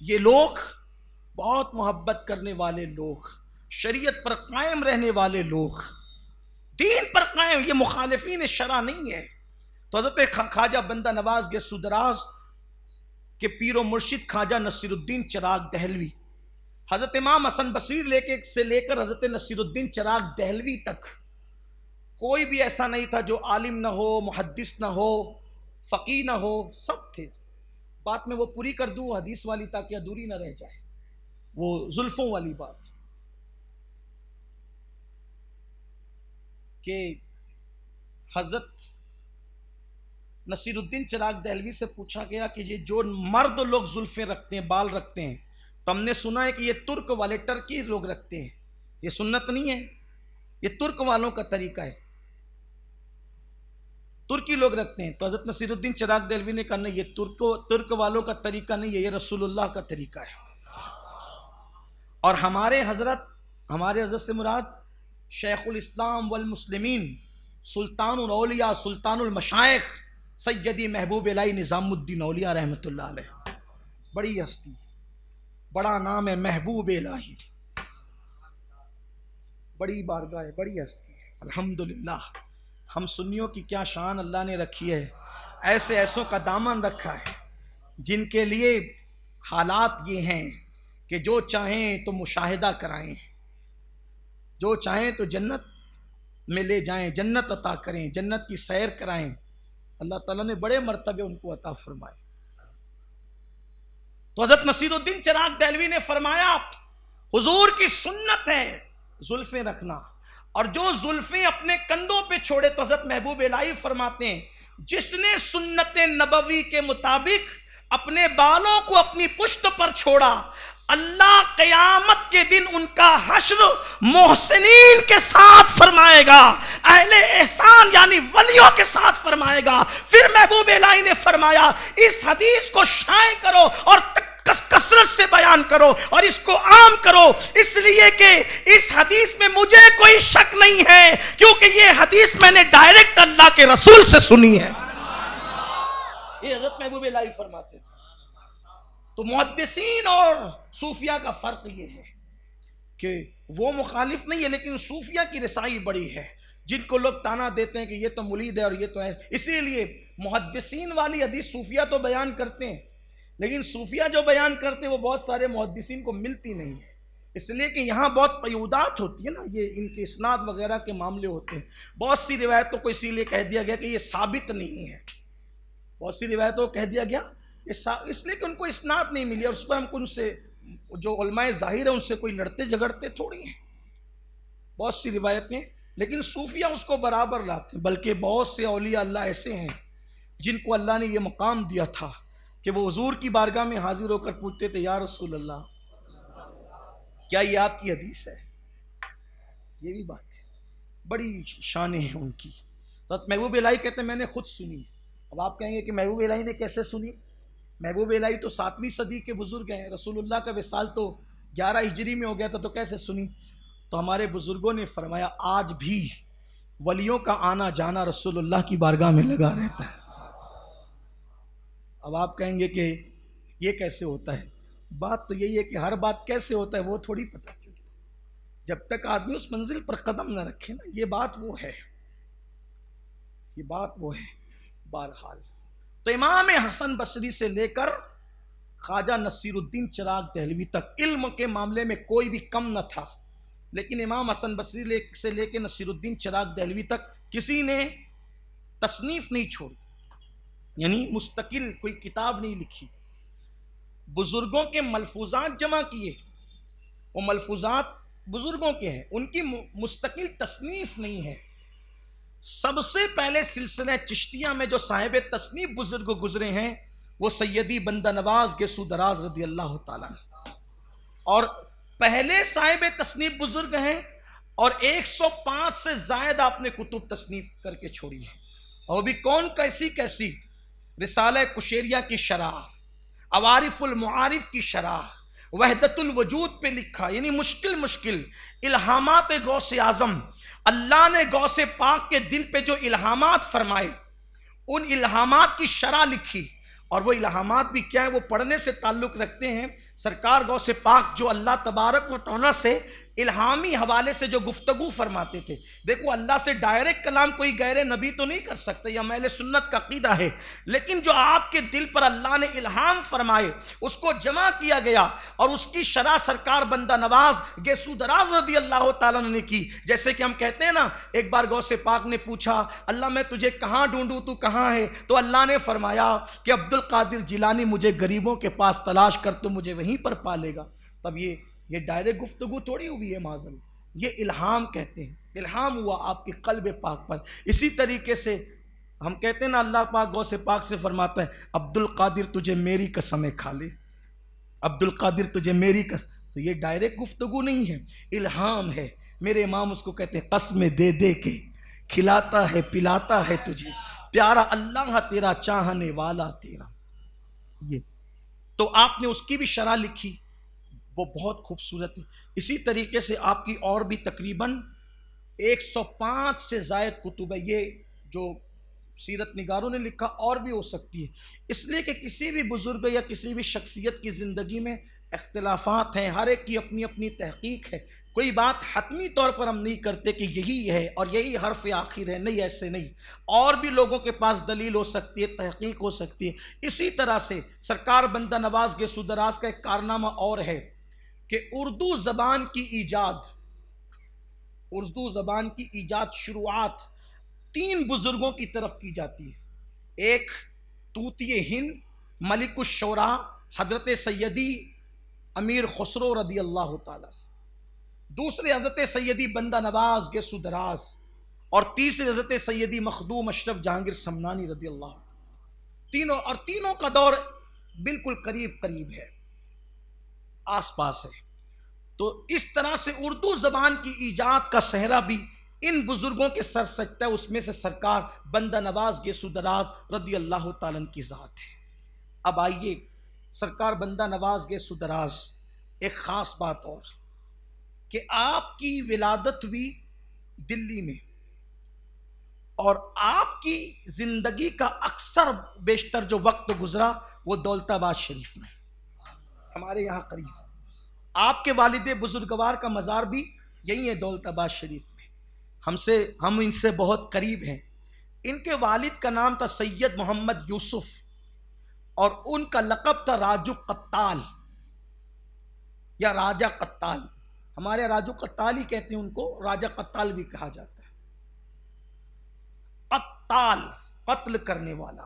یہ لوگ بہت محبت کرنے والے لوگ، شریعت پر قائم رہنے والے لوگ، دین پر قائم، یہ مخالفین شرع نہیں ہے۔ تو حضرت خواجہ بندہ نواز گیسو دراز کے پیر و مرشد خواجہ نصیر الدین چراغ دہلوی، حضرت امام حسن بصری سے لے کر حضرت نصیر الدین چراغ دہلوی تک کوئی بھی ایسا نہیں تھا جو عالم نہ ہو، محدث نہ ہو، فقیہ نہ ہو، سب تھے۔ بات میں وہ پوری کر دوں حدیث والی تاکہ ادھوری نہ رہ جائے، وہ زلفوں والی بات کہ حضرت نصیر الدین چراغ دہلوی سے پوچھا گیا کہ یہ جو مرد لوگ زلفیں رکھتے ہیں، بال رکھتے ہیں، تو ہم نے سنا ہے کہ یہ ترک والے، ٹرکی لوگ رکھتے ہیں، یہ سنت نہیں ہے، یہ ترک والوں کا طریقہ ہے، ترکی لوگ رکھتے ہیں۔ تو حضرت نصیر الدین چراغ دہلوی نے کہا نہیں، یہ ترک والوں کا طریقہ نہیں ہے، یہ رسول اللہ کا طریقہ ہے۔ اور ہمارے حضرت سے مراد شیخ الاسلام والمسلمین، سلطان الاولیاء، سلطان المشائخ، سیدی محبوب الہی نظام الدین اولیاء رحمۃ اللہ علیہ، بڑی ہستی، بڑا نام ہے محبوب الہی، بڑی بارگاہ ہے، بڑی ہستی ہے۔ الحمدللہ ہم سنیوں کی کیا شان اللہ نے رکھی ہے، ایسے ایسوں کا دامن رکھا ہے جن کے لیے حالات یہ ہیں کہ جو چاہیں تو مشاہدہ کرائیں، جو چاہیں تو جنت میں لے جائیں، جنت عطا کریں، جنت کی سیر کرائیں۔ اللہ تعالیٰ نے بڑے مرتبے ان کو عطا فرمائے۔ تو حضرت نصیر الدین چراغ دہلوی نے فرمایا حضور کی سنت ہے زلفیں رکھنا، اور جو زلفیں اپنے کندھوں پہ چھوڑے، تو حضرت محبوب الہی فرماتے ہیں جس نے سنت نبوی کے مطابق اپنے بالوں کو اپنی پشت پر چھوڑا، اللہ قیامت کے دن ان کا حشر محسنین کے ساتھ فرمائے گا، اہل احسان یعنی ولیوں کے ساتھ فرمائے گا۔ پھر محبوب الہی نے فرمایا اس حدیث کو شائع کرو اور کثرت سے بیان کرو اور اس کو عام کرو، اس لیے کہ اس حدیث میں مجھے کوئی شک نہیں ہے، کیونکہ یہ حدیث میں نے ڈائریکٹ اللہ کے رسول سے سنی ہے۔ یہ حضرت محبوب الہی فرماتے تھے۔ تو محدثین اور صوفیہ کا فرق یہ ہے کہ وہ مخالف نہیں ہے، لیکن صوفیہ کی رسائی بڑی ہے، جن کو لوگ تانا دیتے ہیں کہ یہ تو ملید ہے اور یہ تو ہے۔ اسی لیے محدثین والی حدیث صوفیہ تو بیان کرتے ہیں، لیکن صوفیہ جو بیان کرتے ہیں وہ بہت سارے محدثین کو ملتی نہیں ہے، اس لیے کہ یہاں بہت قیودات ہوتی ہے نا، یہ ان کے اسناد وغیرہ کے معاملے ہوتے ہیں۔ بہت سی روایتوں کو اسی لیے کہہ دیا گیا کہ یہ ثابت نہیں ہے، بہت سی روایتوں کو کہہ دیا گیا اس لیے کہ ان کو اسناد نہیں ملی، اور اس پر ہم کو ان سے جو علماء ظاہر ہیں ان سے کوئی لڑتے جھگڑتے تھوڑی ہیں، بہت سی روایتیں، لیکن صوفیہ اس کو برابر لاتے ہیں۔ بلکہ بہت سے اولیاء اللہ ایسے ہیں جن کو اللہ نے یہ مقام دیا تھا کہ وہ حضور کی بارگاہ میں حاضر ہو کر پوچھتے تھے یا رسول اللہ کیا یہ آپ کی حدیث ہے؟ یہ بھی بات ہے، بڑی شانیں ہیں ان کی۔ تو محبوب الہی کہتے ہیں میں نے خود سنی۔ اب آپ کہیں گے کہ محبوب الہی نے کیسے سنی؟ محبوب الہی تو 7ویں صدی کے بزرگ ہیں، رسول اللہ کا وصال تو 11 ہجری میں ہو گیا تھا، تو کیسے سنی؟ تو ہمارے بزرگوں نے فرمایا آج بھی ولیوں کا آنا جانا رسول اللہ کی بارگاہ میں لگا رہتا ہے۔ اب آپ کہیں گے کہ یہ کیسے ہوتا ہے؟ بات تو یہی ہے کہ ہر بات کیسے ہوتا ہے وہ تھوڑی پتہ چلتا، جب تک آدمی اس منزل پر قدم نہ رکھے نا، یہ بات وہ ہے، یہ بات وہ ہے۔ بہرحال تو امام حسن بصری سے لے کر خواجہ نصیر الدین چراغ دہلوی تک علم کے معاملے میں کوئی بھی کم نہ تھا، لیکن امام حسن بصری سے لے کے نصیر الدین چراغ دہلوی تک کسی نے تصنیف نہیں چھوڑی، یعنی مستقل کوئی کتاب نہیں لکھی، بزرگوں کے ملفوظات جمع کیے، وہ ملفوظات بزرگوں کے ہیں، ان کی مستقل تصنیف نہیں ہے۔ سب سے پہلے سلسلہ چشتیہ میں جو صاحب تصنیف بزرگ گزرے ہیں وہ سیدی بندہ نواز گیسو دراز رضی اللہ تعالیٰ عنہ، اور پہلے صاحب تصنیف بزرگ ہیں، اور 105 سے زائد آپ نے کتب تصنیف کر کے چھوڑی ہے، اور بھی کون کیسی رسالہ کشیریہ کی شرح، عوارف المعارف کی شرح، وحدت الوجود پہ لکھا، یعنی مشکل الہامات غوث اعظم، اللہ نے غوث پاک کے دل پہ جو الہامات فرمائے ان الہامات کی شرح لکھی، اور وہ الہامات بھی کیا ہے وہ پڑھنے سے تعلق رکھتے ہیں سرکار غوث پاک جو اللہ تبارک و تعالیٰ سے الہامی حوالے سے جو گفتگو فرماتے تھے، دیکھو اللہ سے ڈائریکٹ کلام کوئی غیر نبی تو نہیں کر سکتا، یہ اہل سنت کا عقیدہ ہے، لیکن جو آپ کے دل پر اللہ نے الہام فرمائے اس کو جمع کیا گیا اور اس کی شرح سرکار بندہ نواز گیسو دراز رضی اللہ تعالیٰ نے کی. جیسے کہ ہم کہتے ہیں نا، ایک بار غوث پاک نے پوچھا اللہ میں تجھے کہاں ڈھونڈوں، تو کہاں ہے؟ تو اللہ نے فرمایا کہ عبد القادر جیلانی مجھے غریبوں کے پاس تلاش کر تو مجھے وہیں پر پالے گا. تب یہ ڈائریکٹ گفتگو تھوڑی ہوئی ہے معاذ اللہ، یہ الہام کہتے ہیں، الہام ہوا آپ کے قلب پاک پر. اسی طریقے سے ہم کہتے ہیں نا، اللہ پاک غوث پاک سے فرماتا ہے عبد القادر تجھے میری قسمیں کھا لے، عبد القادر تجھے میری قسم. تو یہ ڈائریکٹ گفتگو نہیں ہے، الہام ہے. میرے امام اس کو کہتے ہیں قسمیں دے دے کے کھلاتا ہے پلاتا ہے تجھے، پیارا اللہ تیرا چاہنے والا تیرا. یہ تو آپ نے اس کی بھی شرح لکھی، وہ بہت خوبصورت ہے. اسی طریقے سے آپ کی اور بھی تقریباً 105 سے زائد کتب ہے. یہ جو سیرت نگاروں نے لکھا، اور بھی ہو سکتی ہے، اس لیے کہ کسی بھی بزرگ یا کسی بھی شخصیت کی زندگی میں اختلافات ہیں، ہر ایک کی اپنی اپنی تحقیق ہے. کوئی بات حتمی طور پر ہم نہیں کرتے کہ یہی ہے اور یہی حرف آخر ہے، نہیں، ایسے نہیں. اور بھی لوگوں کے پاس دلیل ہو سکتی ہے، تحقیق ہو سکتی ہے. اسی طرح سے سرکار بندہ نواز گیسو دراز کا ایک کارنامہ اور ہے کہ اردو زبان کی ایجاد شروعات 3 بزرگوں کی طرف کی جاتی ہے. ایک طوطی ہند ملک الشعراء حضرت سیدی امیر خسرو رضی اللہ تعالی، دوسرے حضرت سیدی بندہ نواز گیسو دراز، اور تیسرے حضرت سیدی مخدوم اشرف جہانگیر سمنانی رضی اللہ. تینوں کا دور بالکل قریب ہے، آس پاس ہے. تو اس طرح سے اردو زبان کی ایجاد کا صحرا بھی ان بزرگوں کے سر سجتا ہے. اس میں سے سرکار بندہ نواز گیسو دراز رضی اللہ تعالیٰ کی ذات ہے. اب آئیے سرکار بندہ نواز گیسو دراز، ایک خاص بات اور کہ آپ کی ولادت ہوئی دلی میں، اور آپ کی زندگی کا اکثر بیشتر جو وقت گزرا وہ دولت آباد شریف میں، ہمارے یہاں قریب. آپ کے والد بزرگوار کا مزار بھی یہی ہے دولت آباد شریف میں. ہم ان سے بہت قریب ہیں. ان کے والد کا نام تھا سید محمد یوسف، اور ان کا لقب تھا راجو قتال یا راجہ قتال. ہمارے راجو قتال ہی کہتے ہیں ان کو، راجہ قتال بھی کہا جاتا ہے. قتال، قتل کرنے والا.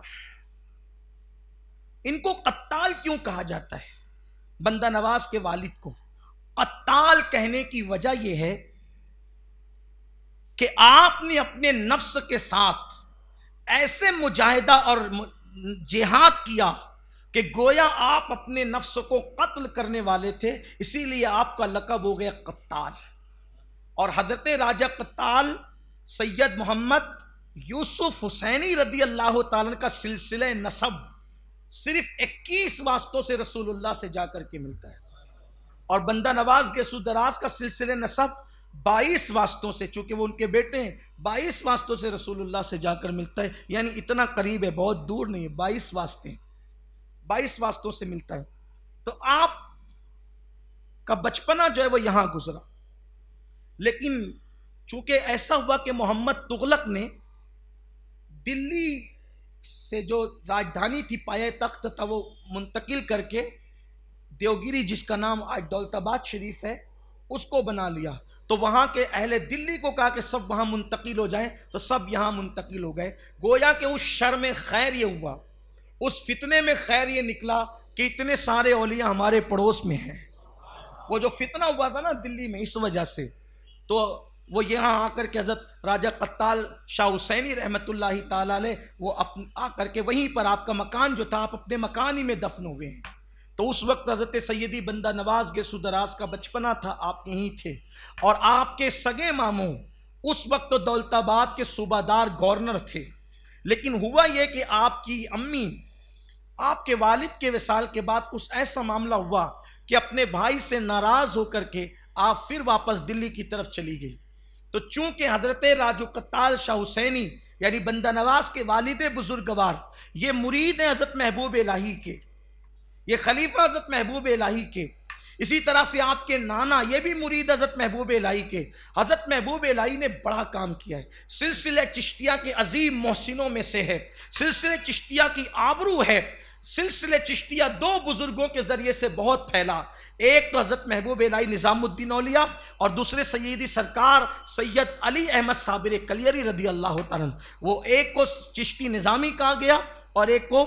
ان کو قتال کیوں کہا جاتا ہے؟ بندہ نواز کے والد کو قتال کہنے کی وجہ یہ ہے کہ آپ نے اپنے نفس کے ساتھ ایسے مجاہدہ اور جہاد کیا کہ گویا آپ اپنے نفس کو قتل کرنے والے تھے، اسی لیے آپ کا لقب ہو گیا قتال. اور حضرت راجہ قتال سید محمد یوسف حسینی رضی اللہ تعالیٰ کا سلسلہ نسب صرف 21 واسطوں سے رسول اللہ سے جا کر کے ملتا ہے، اور بندہ نواز گیسو دراز کا سلسلہ نسب 22 واسطوں سے، چونکہ وہ ان کے بیٹے ہیں، 22 واسطوں سے رسول اللہ سے جا کر ملتا ہے. یعنی اتنا قریب ہے، بہت دور نہیں ہے، 22 واسطے، 22 واسطوں سے ملتا ہے. تو آپ کا بچپنا جو ہے وہ یہاں گزرا، لیکن چونکہ ایسا ہوا کہ محمد تغلق نے دلی سے جو راجدھانی تھی، پایہ تخت تھا، وہ منتقل کر کے دیوگیری، جس کا نام آج دولت آباد شریف ہے، اس کو بنا لیا. تو وہاں کے اہل دلی کو کہا کہ سب وہاں منتقل ہو جائیں، تو سب یہاں منتقل ہو گئے. گویا کہ اس شر میں خیر یہ ہوا، اس فتنے میں خیر یہ نکلا کہ اتنے سارے اولیاء ہمارے پڑوس میں ہیں. وہ جو فتنہ ہوا تھا نا دلی میں، اس وجہ سے تو وہ یہاں آ کر کے حضرت راجہ قتال شاہ حسینی رحمت اللہ تعالیٰ علیہ وہ آ کر کے وہیں پر آپ کا مکان جو تھا، آپ اپنے مکان ہی میں دفن ہوئے ہیں. تو اس وقت حضرت سیدی بندہ نواز گیسو دراز کا بچپنا تھا، آپ یہیں تھے. اور آپ کے سگے ماموں اس وقت تو دولت آباد کے صوبہ دار گورنر تھے. لیکن ہوا یہ کہ آپ کی امی، آپ کے والد کے وصال کے بعد کچھ ایسا معاملہ ہوا کہ اپنے بھائی سے ناراض ہو کر کے آپ پھر واپس دلی کی طرف چلی گئی. تو چونکہ حضرت راجو قتال شاہ حسینی یعنی بندہ نواز کے والد بزرگوار یہ مرید ہیں حضرت محبوب الہی کے، یہ خلیفہ حضرت محبوب الہی کے. اسی طرح سے آپ کے نانا یہ بھی مرید حضرت محبوب الہی کے. حضرت محبوب الہی نے بڑا کام کیا ہے. سلسلہ چشتیہ کے عظیم محسنوں میں سے ہے. سلسلہ چشتیہ کی آبرو ہے. سلسلہ چشتیہ دو بزرگوں کے ذریعے سے بہت پھیلا. ایک تو حضرت محبوب الہی نظام الدین اولیاء اور دوسرے سیدی سرکار سید علی احمد صابر کلیری رضی اللہ تعالیٰ. وہ ایک کو چشتی نظامی کہا گیا اور ایک کو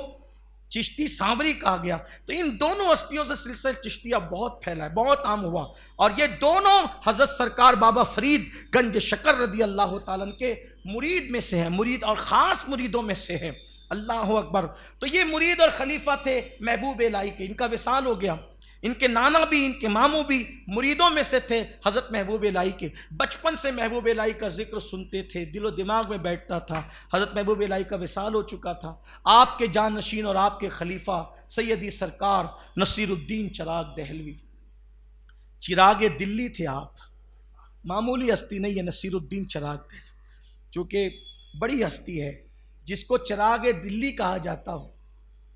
چشتی سامری کہا گیا. تو ان دونوں ہستیوں سے سلسلہ چشتیہ بہت پھیلا ہے, بہت عام ہوا. اور یہ دونوں حضرت سرکار بابا فرید گنج شکر رضی اللہ تعالیٰ کے مرید میں سے ہیں, مرید اور خاص مریدوں میں سے ہیں. اللہ اکبر. تو یہ مرید اور خلیفہ تھے محبوب الہی کے. ان کا وصال ہو گیا. ان کے نانا بھی ان کے ماموں بھی مریدوں میں سے تھے حضرت محبوب الہی کے. بچپن سے محبوب الہی کا ذکر سنتے تھے, دل و دماغ میں بیٹھتا تھا. حضرت محبوب الہی کا وصال ہو چکا تھا. آپ کے جانشین اور آپ کے خلیفہ سیدی سرکار نصیر الدین چراغ دہلوی, چراغ دلی تھے آپ, معمولی ہستی نہیں ہے نصیر الدین چراغ دہلوی, چونکہ بڑی ہستی ہے جس کو چراغ دلی کہا جاتا ہو.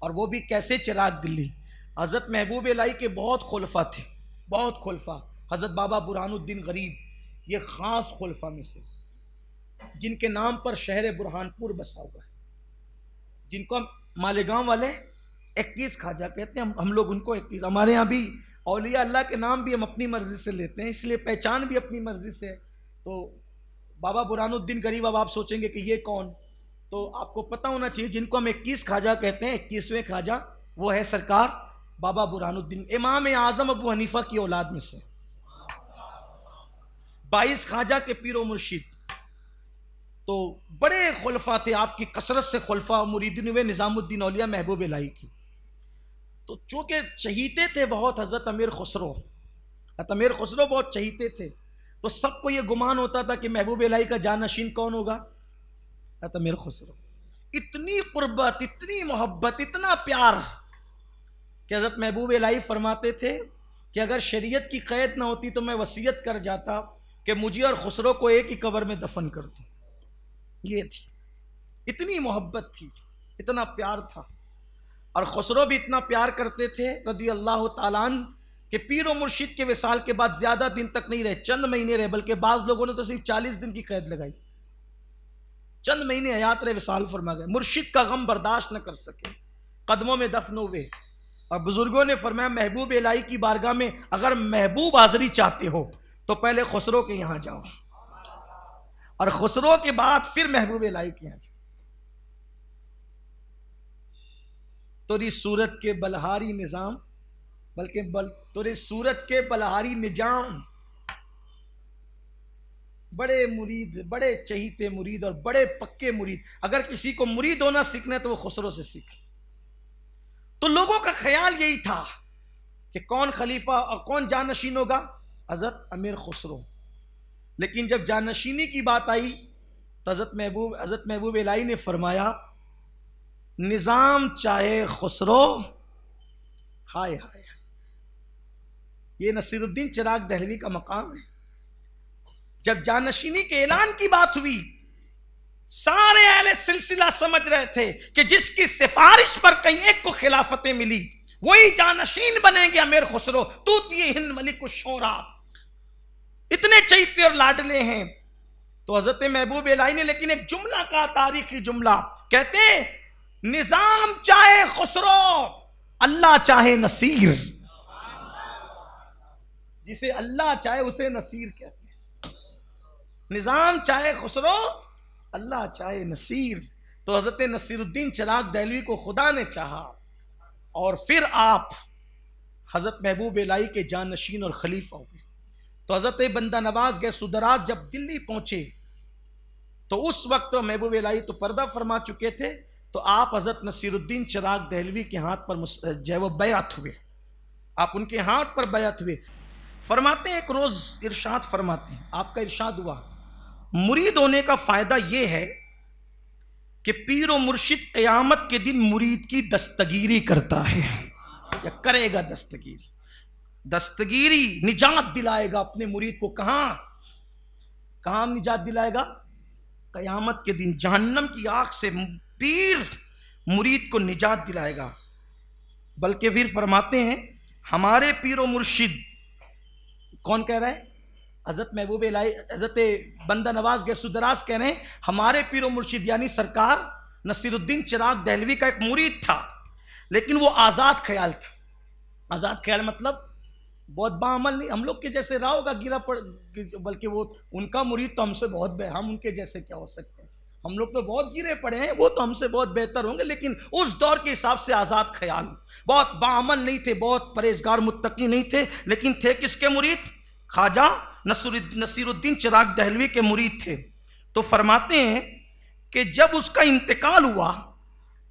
اور وہ بھی کیسے چراغ دلی؟ حضرت محبوب الہی کے بہت خلفاء تھے, بہت خلفاء. حضرت بابا برہان الدین غریب یہ خاص خلفاء میں سے, جن کے نام پر شہر برہان پور بسا ہوا ہے, جن کو ہم مالیگاؤں والے 21 خواجہ کہتے ہیں. ہم لوگ ان کو 21, ہمارے ہاں بھی اولیاء اللہ کے نام بھی ہم اپنی مرضی سے لیتے ہیں, اس لیے پہچان بھی اپنی مرضی سے. تو بابا برہان الدین غریب, اب آپ سوچیں گے کہ یہ کون, تو آپ کو پتہ ہونا چاہیے جن کو ہم 21 خواجہ کہتے ہیں, 21ویں خواجہ وہ ہے سرکار بابا برہان الدین, امام اعظم ابو حنیفہ کی اولاد میں سے. 22 خواجہ کے پیر و مرشد. تو بڑے خلفاء تھے, آپ کی کثرت سے خلفاء مریدین ہوئے نظام الدین اولیاء محبوب الہی کی. تو چونکہ چہیتے تھے بہت حضرت امیر خسرو, حضرت امیر خسرو بہت چہیتے تھے, تو سب کو یہ گمان ہوتا تھا کہ محبوب الہی کا جانشین کون ہوگا؟ حضرت امیر خسرو. اتنی قربت, اتنی محبت, اتنا پیار کہ حضرت محبوب الہی فرماتے تھے کہ اگر شریعت کی قید نہ ہوتی تو میں وصیت کر جاتا کہ مجھے اور خسرو کو ایک ہی قبر میں دفن کر دوں. یہ تھی, اتنی محبت تھی, اتنا پیار تھا. اور خسرو بھی اتنا پیار کرتے تھے رضی اللہ تعالیٰ عنہ کہ پیر و مرشد کے وصال کے بعد زیادہ دن تک نہیں رہے, چند مہینے رہے, بلکہ بعض لوگوں نے تو صرف 40 دن کی قید لگائی. چند مہینے حیات رہے, وصال فرما گئے. مرشد کا غم برداشت نہ کر سکے, قدموں میں دفن ہوئے. اور بزرگوں نے فرمایا محبوب الہی کی بارگاہ میں اگر محبوب حاضری چاہتے ہو تو پہلے خسرو کے یہاں جاؤ, اور خسرو کے بعد پھر محبوب الہی کے یہاں جاؤ. توری صورت کے بلہاری نظام, بلکہ توری صورت کے بلہاری نظام. بڑے مرید, بڑے چہیتے مرید اور بڑے پکے مرید. اگر کسی کو مرید ہونا سیکھنا ہے تو وہ خسرو سے سیکھے. تو لوگوں کا خیال یہی تھا کہ کون خلیفہ اور کون جانشین ہوگا؟ حضرت امیر خسرو. لیکن جب جانشینی کی بات آئی تو حضرت محبوب الہی نے فرمایا نظام چاہے خسرو, ہائے ہائے. یہ نصیر الدین چراغ دہلوی کا مقام ہے. جب جانشینی کے اعلان کی بات ہوئی سارے اہل سلسلہ سمجھ رہے تھے کہ جس کی سفارش پر کہیں ایک کو خلافتیں ملی وہی جانشین بنیں گے امیر خسرو. توتی ہند ملک الشورا, اتنے چہیتے اور لاڈلے ہیں. تو حضرت محبوب الہی نے لیکن ایک جملہ کہا, تاریخی جملہ, کہتے ہیں نظام چاہے خسرو اللہ چاہے نصیر. جسے اللہ چاہے اسے نصیر کہتے ہیں. نظام چاہے خسرو اللہ چاہے نصیر. تو حضرت نصیر الدین چراغ دہلوی کو خدا نے چاہا اور پھر آپ حضرت محبوب الہی کے جانشین اور خلیفہ ہوئے. تو حضرت بندہ نواز گئے سدرات جب دلی پہنچے تو اس وقت محبوب الہی تو پردہ فرما چکے تھے, تو آپ حضرت نصیر الدین چراغ دہلوی کے ہاتھ پر جو ہے وہ بیعت ہوئے. آپ ان کے ہاتھ پر بیعت ہوئے. فرماتے ہیں ایک روز ارشاد فرماتے ہیں, آپ کا ارشاد ہوا مرید ہونے کا فائدہ یہ ہے کہ پیر و مرشد قیامت کے دن مرید کی دستگیری کرتا ہے یا کرے گا. دستگیری نجات دلائے گا اپنے مرید کو. کہاں نجات دلائے گا؟ قیامت کے دن جہنم کی آگ سے پیر مرید کو نجات دلائے گا. بلکہ پھر فرماتے ہیں ہمارے پیر و مرشد، کون کہہ رہا ہے؟ حضرت محبوب الہی حضرت بندہ نواز گیس دراز کہہ رہے ہیں ہمارے پیر و مرشد یعنی سرکار نصیر الدین چراغ دہلوی کا ایک مرید تھا، لیکن وہ آزاد خیال تھا۔ آزاد خیال مطلب بہت باعمل نہیں، ہم لوگ کے جیسے رہا ہوگا گرا پڑ، بلکہ وہ ان کا مرید تو ہم سے بہت ہم ان کے جیسے کیا ہو سکتے ہیں، ہم لوگ تو بہت گرے پڑے ہیں، وہ تو ہم سے بہت بہتر ہوں گے، لیکن اس دور کے حساب سے آزاد خیال، بہت باعمل نہیں تھے، بہت پرہیزگار متقی نہیں تھے، لیکن تھے کس کے مرید؟ خواجہ نصیر الدین چراغ دہلوی کے مرید تھے۔ تو فرماتے ہیں کہ جب اس کا انتقال ہوا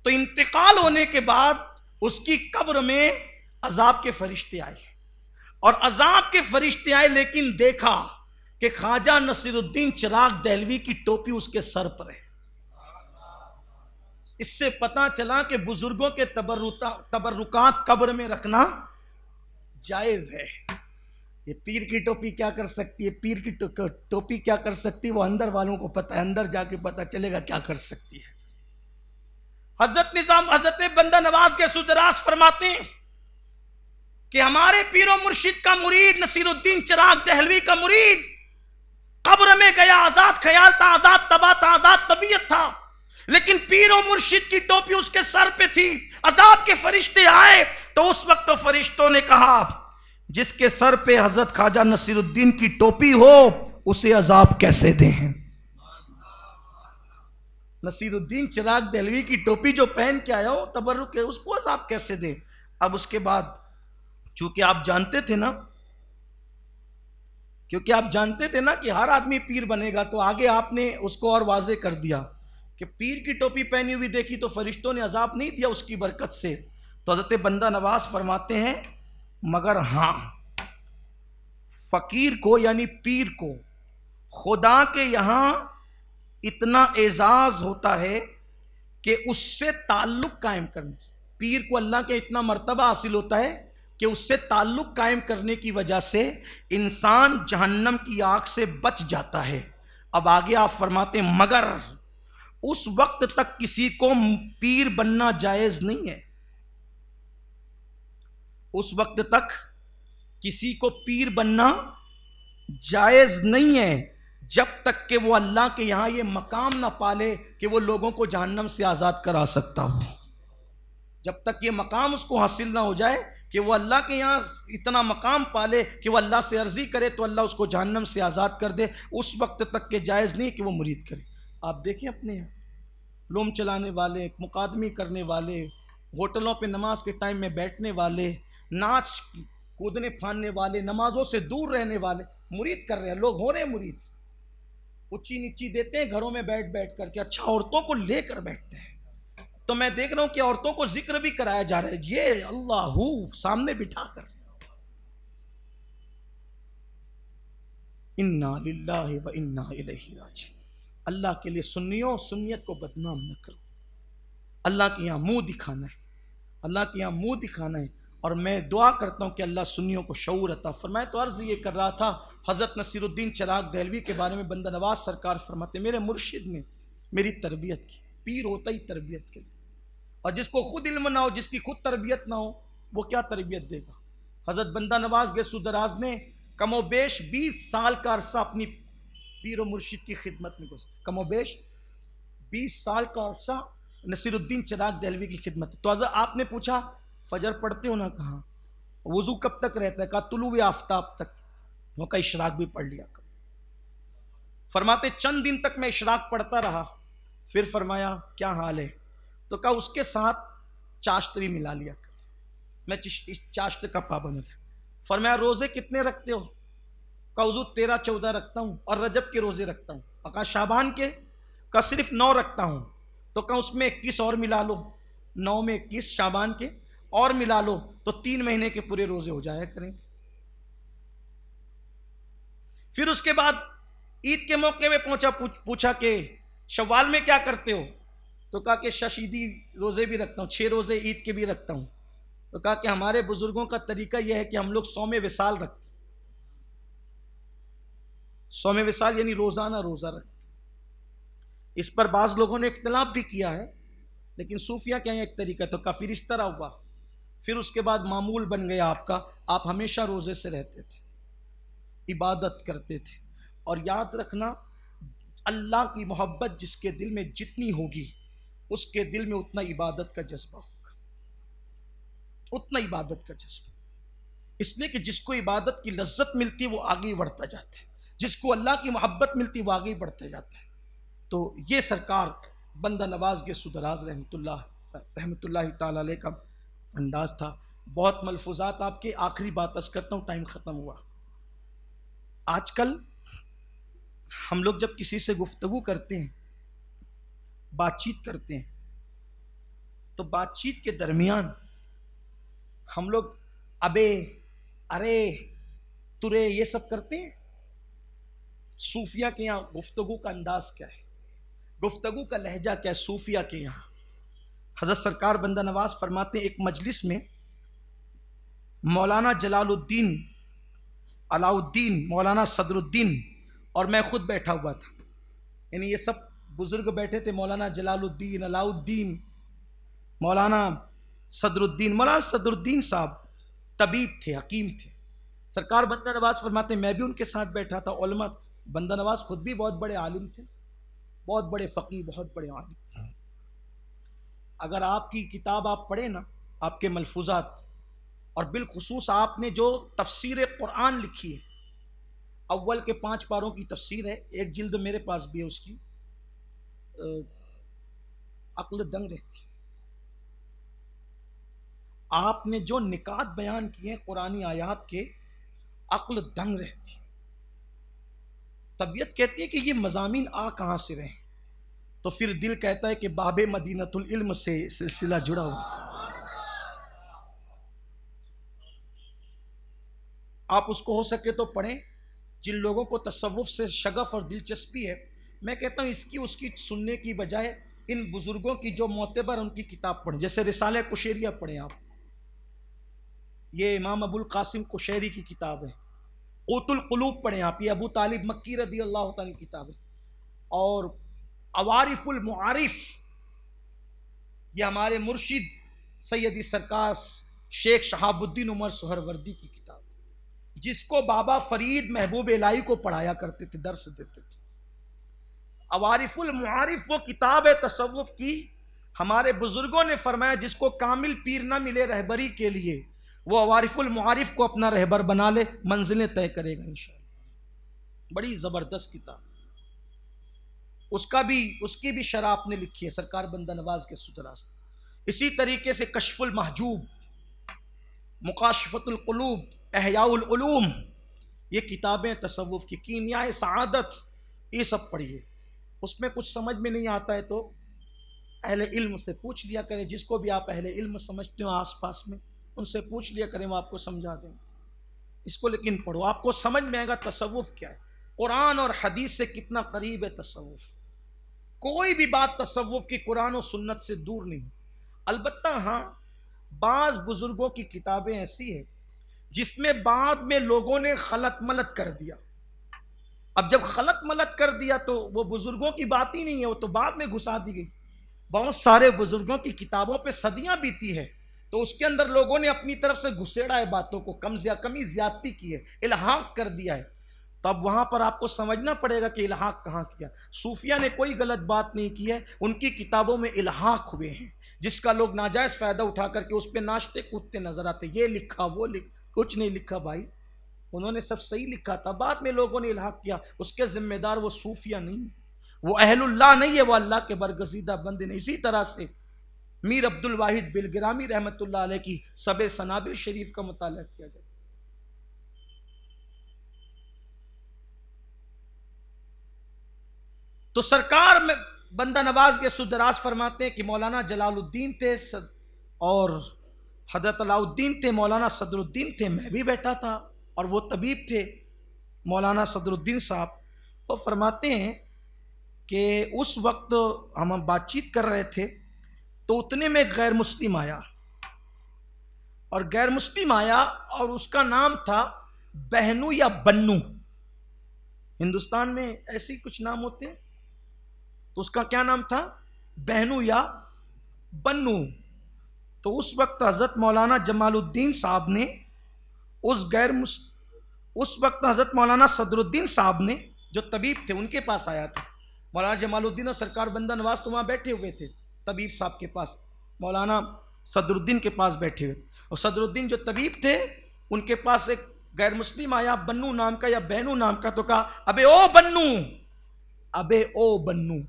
تو انتقال ہونے کے بعد اس کی قبر میں عذاب کے فرشتے آئے، اور عذاب کے فرشتے آئے لیکن دیکھا کہ خواجہ نصیر الدین چراغ دہلوی کی ٹوپی اس کے سر پر ہے۔ اس سے پتہ چلا کہ بزرگوں کے تبرکات قبر میں رکھنا جائز ہے۔ یہ پیر کی ٹوپی کیا کر سکتی ہے؟ پیر کی ٹوپی کیا کر سکتی ہے وہ اندر والوں کو پتہ ہے، اندر جا کے پتہ چلے گا کیا کر سکتی ہے۔ حضرت بندہ نواز کے سدراس فرماتے ہیں کہ ہمارے پیر و مرشد کا مرید نصیر الدین چراغ دہلوی کا مرید قبر میں گیا، آزاد خیال تھا، آزاد طبع تھا، آزاد طبیعت تھا، لیکن پیر و مرشد کی ٹوپی اس کے سر پہ تھی۔ عذاب کے فرشتے آئے تو اس وقت تو فرشتوں نے کہا جس کے سر پہ حضرت خواجہ نصیر الدین کی ٹوپی ہو اسے عذاب کیسے دیں؟ نصیر الدین چراغ دہلوی کی ٹوپی جو پہن کے آیا ہو تبرک ہے، اس کو عذاب کیسے دیں؟ اب اس کے بعد چونکہ آپ جانتے تھے نا، کیونکہ آپ جانتے تھے نا کہ ہر آدمی پیر بنے گا، تو آگے آپ نے اس کو اور واضح کر دیا کہ پیر کی ٹوپی پہنی ہوئی دیکھی تو فرشتوں نے عذاب نہیں دیا اس کی برکت سے۔ تو حضرت بندہ نواز فرماتے ہیں مگر ہاں فقیر کو یعنی پیر کو خدا کے یہاں اتنا اعزاز ہوتا ہے کہ اس سے تعلق قائم کرنے سے، پیر کو اللہ کے اتنا مرتبہ حاصل ہوتا ہے کہ اس سے تعلق قائم کرنے کی وجہ سے انسان جہنم کی آگ سے بچ جاتا ہے۔ اب آگے آپ فرماتے ہیں مگر اس وقت تک کسی کو پیر بننا جائز نہیں ہے، اس وقت تک کسی کو پیر بننا جائز نہیں ہے جب تک کہ وہ اللہ کے یہاں یہ مقام نہ پالے کہ وہ لوگوں کو جہنم سے آزاد کرا سکتا ہو۔ جب تک یہ مقام اس کو حاصل نہ ہو جائے کہ وہ اللہ کے یہاں اتنا مقام پالے کہ وہ اللہ سے عرضی کرے تو اللہ اس کو جہنم سے آزاد کر دے، اس وقت تک کہ جائز نہیں کہ وہ مرید کرے۔ آپ دیکھیں اپنے یہاں لوم چلانے والے، مقادمی کرنے والے، ہوٹلوں پہ نماز کے ٹائم میں بیٹھنے والے، ناچ کودنے پھاندنے والے، نمازوں سے دور رہنے والے مرید کر رہے ہیں، لوگ ہو رہے ہیں مرید، اچھی نیچی دیتے ہیں گھروں میں بیٹھ بیٹھ کر کے، اچھا عورتوں کو لے کر بیٹھتے ہیں۔ تو میں دیکھ رہا ہوں کہ عورتوں کو ذکر بھی کرایا جا رہا ہے، یہ اللہ سامنے بٹھا کر، انا للہ و انا الیہ راجعون۔ اللہ کے لیے سنیوں سنیت کو بدنام نہ کرو، اللہ کے یہاں منہ دکھانا ہے، اللہ کے یہاں منہ دکھانا ہے، اور میں دعا کرتا ہوں کہ اللہ سنیوں کو شعور عطا فرمائے۔ تو عرض یہ کر رہا تھا حضرت نصیر الدین چراغ دہلوی کے بارے میں بندہ نواز سرکار فرماتے میرے مرشد نے میری تربیت کی، پیر ہوتا ہی تربیت کے لیے، اور جس کو خود علم نہ ہو، جس کی خود تربیت نہ ہو، وہ کیا تربیت دے گا؟ حضرت بندہ نواز گیسو دراز نے کم و بیش 20 سال کا عرصہ اپنی پیر و مرشد کی خدمت میں گزارا، کم و بیش 20 سال کا عرصہ نصیر الدین چراغ دہلوی کی خدمت۔ تو حضرت آپ نے پوچھا فجر پڑھتے ہو نا؟ کہاں؟ وضو کب تک رہتا ہے؟ کہا طلوع آفتاب تک، وہ کا اشراق بھی پڑھ لیا کر۔ فرماتے چند دن تک میں اشراق پڑھتا رہا، پھر فرمایا کیا حال ہے؟ تو کہا اس کے ساتھ چاشت بھی ملا لیا کر، میں چاشت کا پابند ہوں۔ فرمایا روزے کتنے رکھتے ہو؟ کہا حضور 13-14 رکھتا ہوں، اور رجب کے روزے رکھتا ہوں۔ اور کہا شعبان کے؟ کہا صرف 9 رکھتا ہوں۔ تو کہا اس میں 21 اور ملا لو، 9 میں 21 شعبان کے اور ملا لو تو 3 مہینے کے پورے روزے ہو جایا کریں گے۔ پھر اس کے بعد عید کے موقع پہ پوچھا کہ شوال میں کیا کرتے ہو؟ تو کہا کہ ششیدی روزے بھی رکھتا ہوں، 6 روزے عید کے بھی رکھتا ہوں۔ تو کہا کہ ہمارے بزرگوں کا طریقہ یہ ہے کہ ہم لوگ صوم وصال رکھتے ہیں، صوم وصال یعنی روزانہ روزہ رکھتے ہیں۔ اس پر بعض لوگوں نے اختلاف بھی کیا ہے، لیکن صوفیہ کے یہاں ایک طریقہ ہے۔ تو کہا پھر اس طرح ہوا، پھر اس کے بعد معمول بن گیا آپ کا، آپ ہمیشہ روزے سے رہتے تھے، عبادت کرتے تھے. اور یاد رکھنا، اللہ کی محبت جس کے دل میں جتنی ہوگی اس کے دل میں اتنا عبادت کا جذبہ ہوگا، اتنا عبادت کا جذبہ. اس لیے کہ جس کو عبادت کی لذت ملتی وہ آگے بڑھتا جاتا ہے، جس کو اللہ کی محبت ملتی وہ آگے بڑھتا جاتا ہے. تو یہ سرکار بندہ نواز کے سدراز رحمۃ اللہ تعالی علیہ کا انداز تھا. بہت ملفوظات آپ کے، آخری بات عرض کرتا ہوں، ٹائم ختم ہوا. آج کل ہم لوگ جب کسی سے گفتگو کرتے ہیں، بات چیت کرتے ہیں، تو بات چیت کے درمیان ہم لوگ ابے، ارے، ترے یہ سب کرتے ہیں. صوفیہ کے یہاں گفتگو کا انداز کیا ہے، گفتگو کا لہجہ کیا ہے صوفیہ کے یہاں؟ حضرت سرکار بندہ نواز فرماتے ہیں ایک مجلس میں مولانا جلال الدین، علاء الدین، مولانا صدر الدین اور میں خود بیٹھا ہوا تھا. یعنی یہ سب بزرگ بیٹھے تھے، مولانا جلال الدین، علاء الدین، مولانا صدر الدین. مولانا صدر الدین صاحب طبیب تھے، حکیم تھے. سرکار بندہ نواز فرماتے ہیں میں بھی ان کے ساتھ بیٹھا تھا. علماء، بندہ نواز خود بھی بہت بڑے عالم تھے، بہت بڑے فقیہ، بہت بڑے عالم. اگر آپ کی کتاب آپ پڑھیں نا، آپ کے ملفوظات، اور بالخصوص آپ نے جو تفسیر قرآن لکھی ہے، اول کے 5 پاروں کی تفسیر ہے، ایک جلد میرے پاس بھی ہے اس کی، عقل دنگ رہتی. آپ نے جو نکات بیان کیے ہیں قرآنی آیات کے، عقل دنگ رہتی. طبیعت کہتی ہے کہ یہ مضامین کہاں سے رہے، تو پھر دل کہتا ہے کہ باب مدینۃ العلم سے سلسلہ جڑا ہوا. آپ اس کو ہو سکے تو پڑھیں. جن لوگوں کو تصوف سے شغف اور دلچسپی ہے، میں کہتا ہوں اس کی سننے کی بجائے ان بزرگوں کی جو معتبر ان کی کتاب پڑھیں. جیسے رسالہ قشیریہ پڑھیں آپ، یہ امام ابو القاسم قشیری کی کتاب ہے. قوت القلوب پڑھیں آپ، یہ ابو طالب مکی رضی اللہ تعالیٰ کی کتاب ہے. اور عوارف المعارف، یہ ہمارے مرشد سیدی سرکار شیخ شہاب الدین عمر سہروردی کی کتاب، جس کو بابا فرید محبوب الہی کو پڑھایا کرتے تھے، درس دیتے تھے. عوارف المعارف وہ کتاب ہے تصوف کی. ہمارے بزرگوں نے فرمایا جس کو کامل پیر نہ ملے رہبری کے لیے، وہ عوارف المعارف کو اپنا رہبر بنا لے، منزلیں طے کرے گا انشاءاللہ. بڑی زبردست کتاب. اس کی بھی شرح آپ نے لکھی ہے سرکار بندہ نواز کے ستراز. اسی طریقے سے کشف المحجوب، مکاشفۃ القلوب، احیاء العلوم، یہ کتابیں تصوف کی. کیمیاء سعادت، یہ سب پڑھیے. اس میں کچھ سمجھ میں نہیں آتا ہے تو اہل علم سے پوچھ لیا کریں. جس کو بھی آپ اہل علم سمجھتے ہو آس پاس میں، ان سے پوچھ لیا کریں، وہ آپ کو سمجھا دیں. اس کو لیکن پڑھو، آپ کو سمجھ میں آئے گا تصوف کیا ہے، قرآن اور حدیث سے کتنا قریب ہے تصوف. کوئی بھی بات تصوف کی قرآن و سنت سے دور نہیں. البتہ ہاں بعض بزرگوں کی کتابیں ایسی ہیں جس میں بعد میں لوگوں نے خلط ملط کر دیا. اب جب خلط ملط کر دیا تو وہ بزرگوں کی بات ہی نہیں ہے، وہ تو بعد میں گھسا دی گئی. بہت سارے بزرگوں کی کتابوں پہ صدیاں بیتی ہے، تو اس کے اندر لوگوں نے اپنی طرف سے گھسیڑا ہے، باتوں کو کمی زیادتی کی ہے، الحاق کر دیا ہے. تو اب وہاں پر آپ کو سمجھنا پڑے گا کہ الحاق کہاں کیا. صوفیہ نے کوئی غلط بات نہیں کی ہے، ان کی کتابوں میں الحاق ہوئے ہیں جس کا لوگ ناجائز فائدہ اٹھا کر کے اس پہ ناچتے کودتے نظر آتے. یہ لکھا، وہ کچھ نہیں لکھا بھائی، انہوں نے سب صحیح لکھا تھا، بعد میں لوگوں نے الحاق کیا. اس کے ذمہ دار وہ صوفیہ نہیں ہے، وہ اہل اللہ نہیں ہے، وہ اللہ کے برگزیدہ بندے نہیں. اسی طرح سے میر عبد الواحد بلگرامی رحمۃ اللہ علیہ کی سب سنابل شریف کا مطالعہ کیا جائے. تو سرکار میں بندہ نواز کے سدراز فرماتے ہیں کہ مولانا جلال الدین تھے اور حضرت علاء الدین تھے، مولانا صدر الدین تھے، میں بھی بیٹھا تھا، اور وہ طبیب تھے مولانا صدر الدین صاحب. تو فرماتے ہیں کہ اس وقت ہم بات چیت کر رہے تھے تو اتنے میں غیر مسلم آیا، اور غیر مسلم آیا اور اس کا نام تھا بہنو یا بنو. ہندوستان میں ایسے ہی کچھ نام ہوتے ہیں، تو اس کا کیا نام تھا؟ بہنو یا بنو. تو اس وقت حضرت مولانا جمال الدین صاحب نے اس وقت حضرت مولانا صدر الدین صاحب نے جو طبیب تھے ان کے پاس آیا تھا. مولانا جمال الدین اور سرکار بندہ نواز تو وہاں بیٹھے ہوئے تھے طبیب صاحب کے پاس, مولانا صدر الدین کے پاس بیٹھے ہوئے. اور صدر الدین جو طبیب تھے ان کے پاس ایک غیر مسلم آیا بنو نام کا یا بینو نام کا, تو کہا ابے او بنو, ابے او بنو.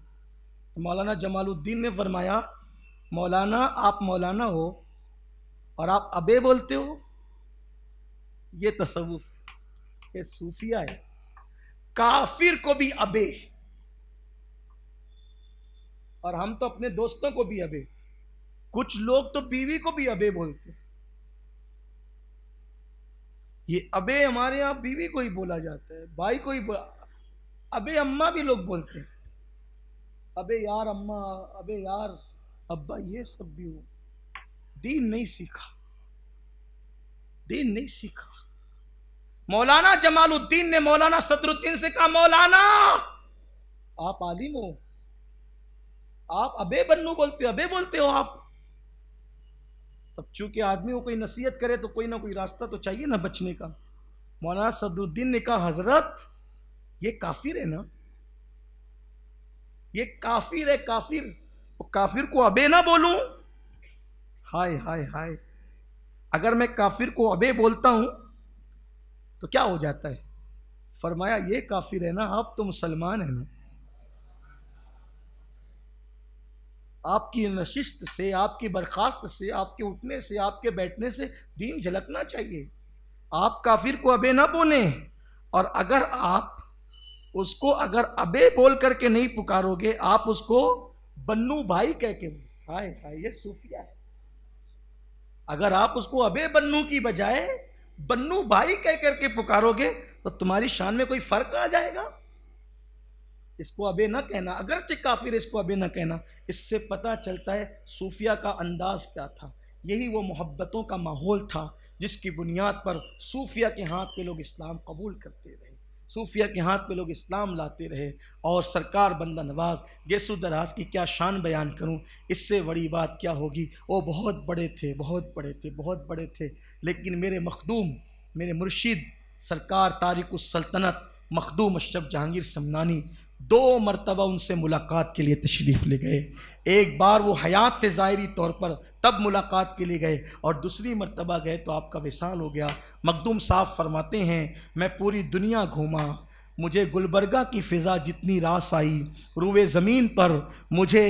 مولانا جمال الدین نے فرمایا مولانا آپ مولانا ہو اور آپ ابے بولتے ہو, یہ تصوف, یہ صوفیہ ہے. کافر کو بھی ابے, اور ہم تو اپنے دوستوں کو بھی ابے, کچھ لوگ تو بیوی کو بھی ابے بولتے. یہ ابے ہمارے یہاں بیوی کو ہی بولا جاتا ہے, بھائی کو ہی بولا. ابے اماں بھی لوگ بولتے ہیں, ابے یار اماں, ابے یار ابا, یہ سب بھی ہو. دین نہیں سیکھا, دین نہیں سیکھا. مولانا جمال الدین نے مولانا صدر الدین سے کہا مولانا آپ عالم ہو, آپ ابے بنو بولتے ہو, ابے بولتے ہو آپ. تب چونکہ آدمی کو کوئی نصیحت کرے تو کوئی نہ کوئی راستہ تو چاہیے نا بچنے کا. مولانا صدر الدین نے کہا حضرت یہ کافر ہے نا, یہ کافر ہے, کافر. کافر کو ابے نہ بولوں, ہائے ہائے ہائے, اگر میں کافر کو ابے بولتا ہوں تو کیا ہو جاتا ہے؟ فرمایا یہ کافر ہے نا, آپ تو مسلمان ہیں نا. آپ کی نشست سے, آپ کی برخاست سے, آپ کے اٹھنے سے, آپ کے بیٹھنے سے دین جھلکنا چاہیے. آپ کافر کو ابے نہ بولیں, اور اگر آپ اس کو اگر ابے بول کر کے نہیں پکارو گے, آپ اس کو بنو بھائی کہہ کے, ہائے ہائے یہ صوفیہ ہے. اگر آپ اس کو ابے بنو کی بجائے بنو بھائی کہہ کر کے پکارو گے تو تمہاری شان میں کوئی فرق آ جائے گا. اس کو ابے نہ کہنا, اگرچہ کافر اس کو ابے نہ کہنا. اس سے پتہ چلتا ہے صوفیہ کا انداز کیا تھا. یہی وہ محبتوں کا ماحول تھا جس کی بنیاد پر صوفیہ کے ہاتھ پہ لوگ اسلام قبول کرتے رہے, صوفیہ کے ہاتھ پہ لوگ اسلام لاتے رہے. اور سرکار بندہ نواز گیسو دراز کی کیا شان بیان کروں, اس سے بڑی بات کیا ہوگی. وہ بہت بڑے تھے, بہت بڑے تھے, بہت بڑے تھے, لیکن میرے مخدوم, میرے مرشد سرکار تارک السلطنت مخدوم اشرف جہانگیر سمنانی 2 مرتبہ ان سے ملاقات کے لیے تشریف لے گئے. ایک بار وہ حیات تھے ظاہری طور پر, تب ملاقات کے لیے گئے, اور دوسری مرتبہ گئے تو آپ کا وصال ہو گیا. مخدوم صاحب فرماتے ہیں میں پوری دنیا گھوما, مجھے گلبرگہ کی فضا جتنی راس آئی, روئے زمین پر مجھے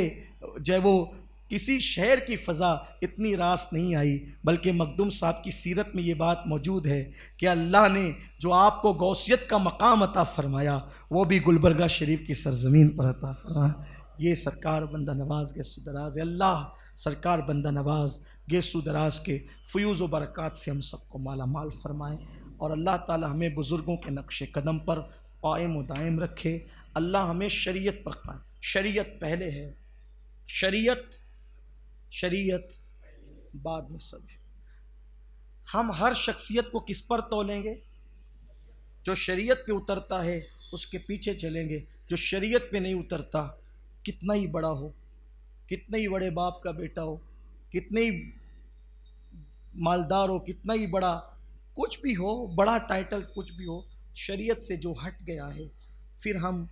جو ہے وہ کسی شہر کی فضا اتنی راس نہیں آئی. بلکہ مخدوم صاحب کی سیرت میں یہ بات موجود ہے کہ اللہ نے جو آپ کو غوثیت کا مقام عطا فرمایا وہ بھی گلبرگہ شریف کی سرزمین پر عطا فرمایا. یہ سرکار بندہ نواز گیسو دراز ہے. اللہ سرکار بندہ نواز گیسو دراز کے فیوز و برکات سے ہم سب کو مالا مال فرمائے, اور اللہ تعالی ہمیں بزرگوں کے نقش قدم پر قائم و دائم رکھے. اللہ ہمیں شریعت پر قائم, شریعت پہلے ہے, شریعت بعد میں سب ہے. ہم ہر شخصیت کو کس پر تولیں گے؟ جو شریعت پہ اترتا ہے اس کے پیچھے چلیں گے. جو شریعت پہ نہیں اترتا, کتنا ہی بڑا ہو, کتنے ہی بڑے باپ کا بیٹا ہو, کتنے ہی مالدار ہو, کتنا ہی بڑا کچھ بھی ہو, بڑا ٹائٹل کچھ بھی ہو, شریعت سے جو ہٹ گیا ہے پھر ہم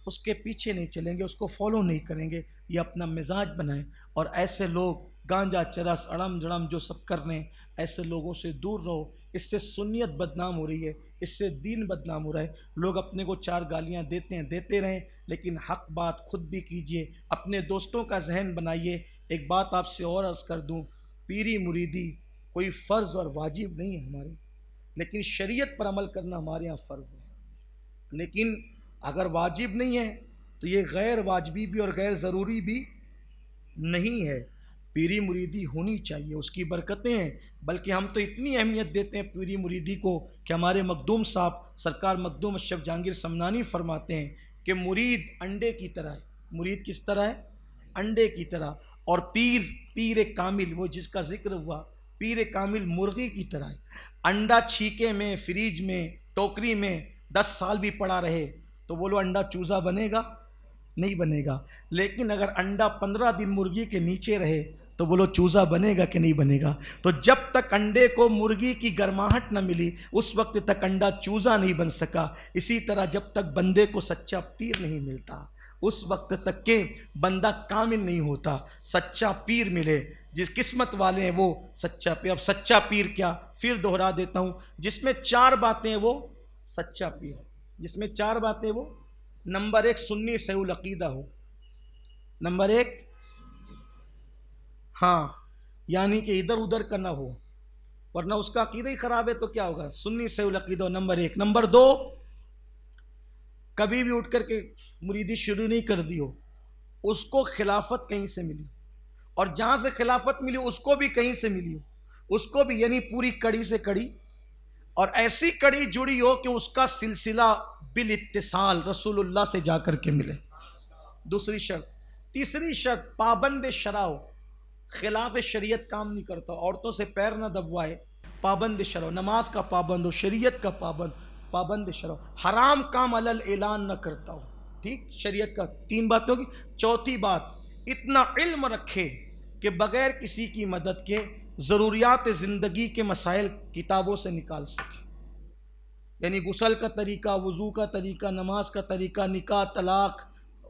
اس کے پیچھے نہیں چلیں گے, اس کو فالو نہیں کریں گے. یہ اپنا مزاج بنائیں, اور ایسے لوگ گانجا چرس اڑم جڑم جو سب کر رہے ہیں ایسے لوگوں سے دور رہو. اس سے سنیت بدنام ہو رہی ہے, اس سے دین بدنام ہو رہا ہے. لوگ اپنے کو 4 گالیاں دیتے ہیں, دیتے رہیں, لیکن حق بات خود بھی کیجئے, اپنے دوستوں کا ذہن بنائیے. ایک بات آپ سے اور عرض کر دوں, پیری مریدی کوئی فرض اور واجب نہیں ہے ہمارے, لیکن شریعت پر عمل کرنا ہمارے ہاں فرض ہے. لیکن اگر واجب نہیں ہے تو یہ غیر واجبی بھی اور غیر ضروری بھی نہیں ہے. پیری مریدی ہونی چاہیے, اس کی برکتیں ہیں. بلکہ ہم تو اتنی اہمیت دیتے ہیں پیری مریدی کو کہ ہمارے مخدوم صاحب سرکار مخدوم اشرف جہانگیر سمنانی فرماتے ہیں کہ مرید انڈے کی طرح ہے. مرید کس طرح ہے؟ انڈے کی طرح. اور پیر کامل, وہ جس کا ذکر ہوا, پیر کامل مرغی کی طرح ہے. انڈا چھینکے میں, فریج میں, ٹوکری میں 10 سال بھی پڑا رہے تو بولو انڈا چوزا بنے گا؟ نہیں بنے گا. لیکن اگر انڈا 15 دن مرغی کے نیچے رہے تو بولو چوزا بنے گا کہ نہیں بنے گا؟ تو جب تک انڈے کو مرغی کی گرماہٹ نہ ملی اس وقت تک انڈا چوزا نہیں بن سکا. اسی طرح جب تک بندے کو سچا پیر نہیں ملتا اس وقت تک کہ بندہ کامل نہیں ہوتا. سچا پیر ملے، جس قسمت والے ہیں وہ سچا پیر. اب سچا پیر کیا، پھر دہرا دیتا ہوں. جس میں 4 باتیں وہ سچا پیر، جس میں 4 باتیں وہ: نمبر 1 سنی صحیح العقیدہ ہو. نمبر 1 ہاں یعنی کہ ادھر ادھر کا نہ ہو، ورنہ اس کا عقیدہ ہی خراب ہے تو کیا ہوگا. سنی صحیح العقیدہ ہو، نمبر 1. نمبر 2 کبھی بھی اٹھ کر کے مریدی شروع نہیں کر دی ہو، اس کو خلافت کہیں سے ملی، اور جہاں سے خلافت ملی اس کو بھی کہیں سے ملی ہو، اس کو بھی یعنی پوری کڑی سے کڑی، اور ایسی کڑی جڑی ہو کہ اس کا سلسلہ بالاتصال رسول اللہ سے جا کر کے ملے. دوسری شرط. تیسری شرط پابند شرع ہو، خلاف شریعت کام نہیں کرتا، عورتوں سے پیر نہ دبوائے، پابند شرع، نماز کا پابند ہو، شریعت کا پابند شرع، حرام کام علل اعلان نہ کرتا ہو. ٹھیک، شریعت کا 3 باتیں ہوگی. چوتھی بات اتنا علم رکھے کہ بغیر کسی کی مدد کے ضروریات زندگی کے مسائل کتابوں سے نکال سکے. یعنی غسل کا طریقہ، وضو کا طریقہ، نماز کا طریقہ، نکاح، طلاق،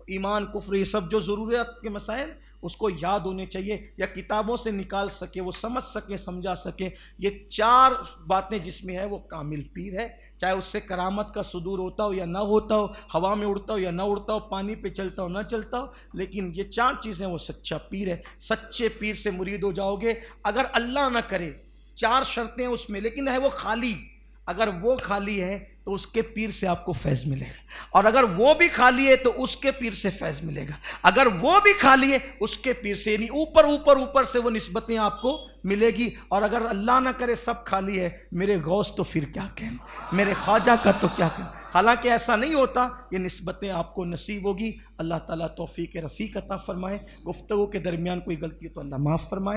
ایمان، کفر، یہ سب جو ضروریات کے مسائل اس کو یاد ہونے چاہیے یا کتابوں سے نکال سکے، وہ سمجھ سکے، سمجھا سکے. یہ 4 باتیں جس میں ہے وہ کامل پیر ہے. چاہے اس سے کرامت کا صدور ہوتا ہو یا نہ ہوتا ہو، ہوا میں اڑتا ہو یا نہ اڑتا ہو، پانی پہ چلتا ہو نہ چلتا ہو، لیکن یہ 4 چیزیں وہ سچا پیر ہے. سچے پیر سے مرید ہو جاؤ گے. اگر اللہ نہ کرے 4 شرطیں اس میں لیکن ہے وہ خالی، اگر وہ خالی ہے تو اس کے پیر سے آپ کو فیض ملے گا، اور اگر وہ بھی خالی ہے تو اس کے پیر سے فیض ملے گا. اگر وہ بھی خالی ہے اس کے پیر سے، یعنی اوپر سے وہ نسبتیں آپ کو ملے گی. اور اگر اللہ نہ کرے سب خالی ہے، میرے غوث تو پھر کیا کہنا، میرے خواجہ کا تو کیا کہنا. حالانکہ ایسا نہیں ہوتا، یہ نسبتیں آپ کو نصیب ہوگی. اللہ تعالیٰ توفیق رفیق عطا فرمائے. گفتگو کے درمیان کوئی غلطی تو اللہ معاف فرمائے.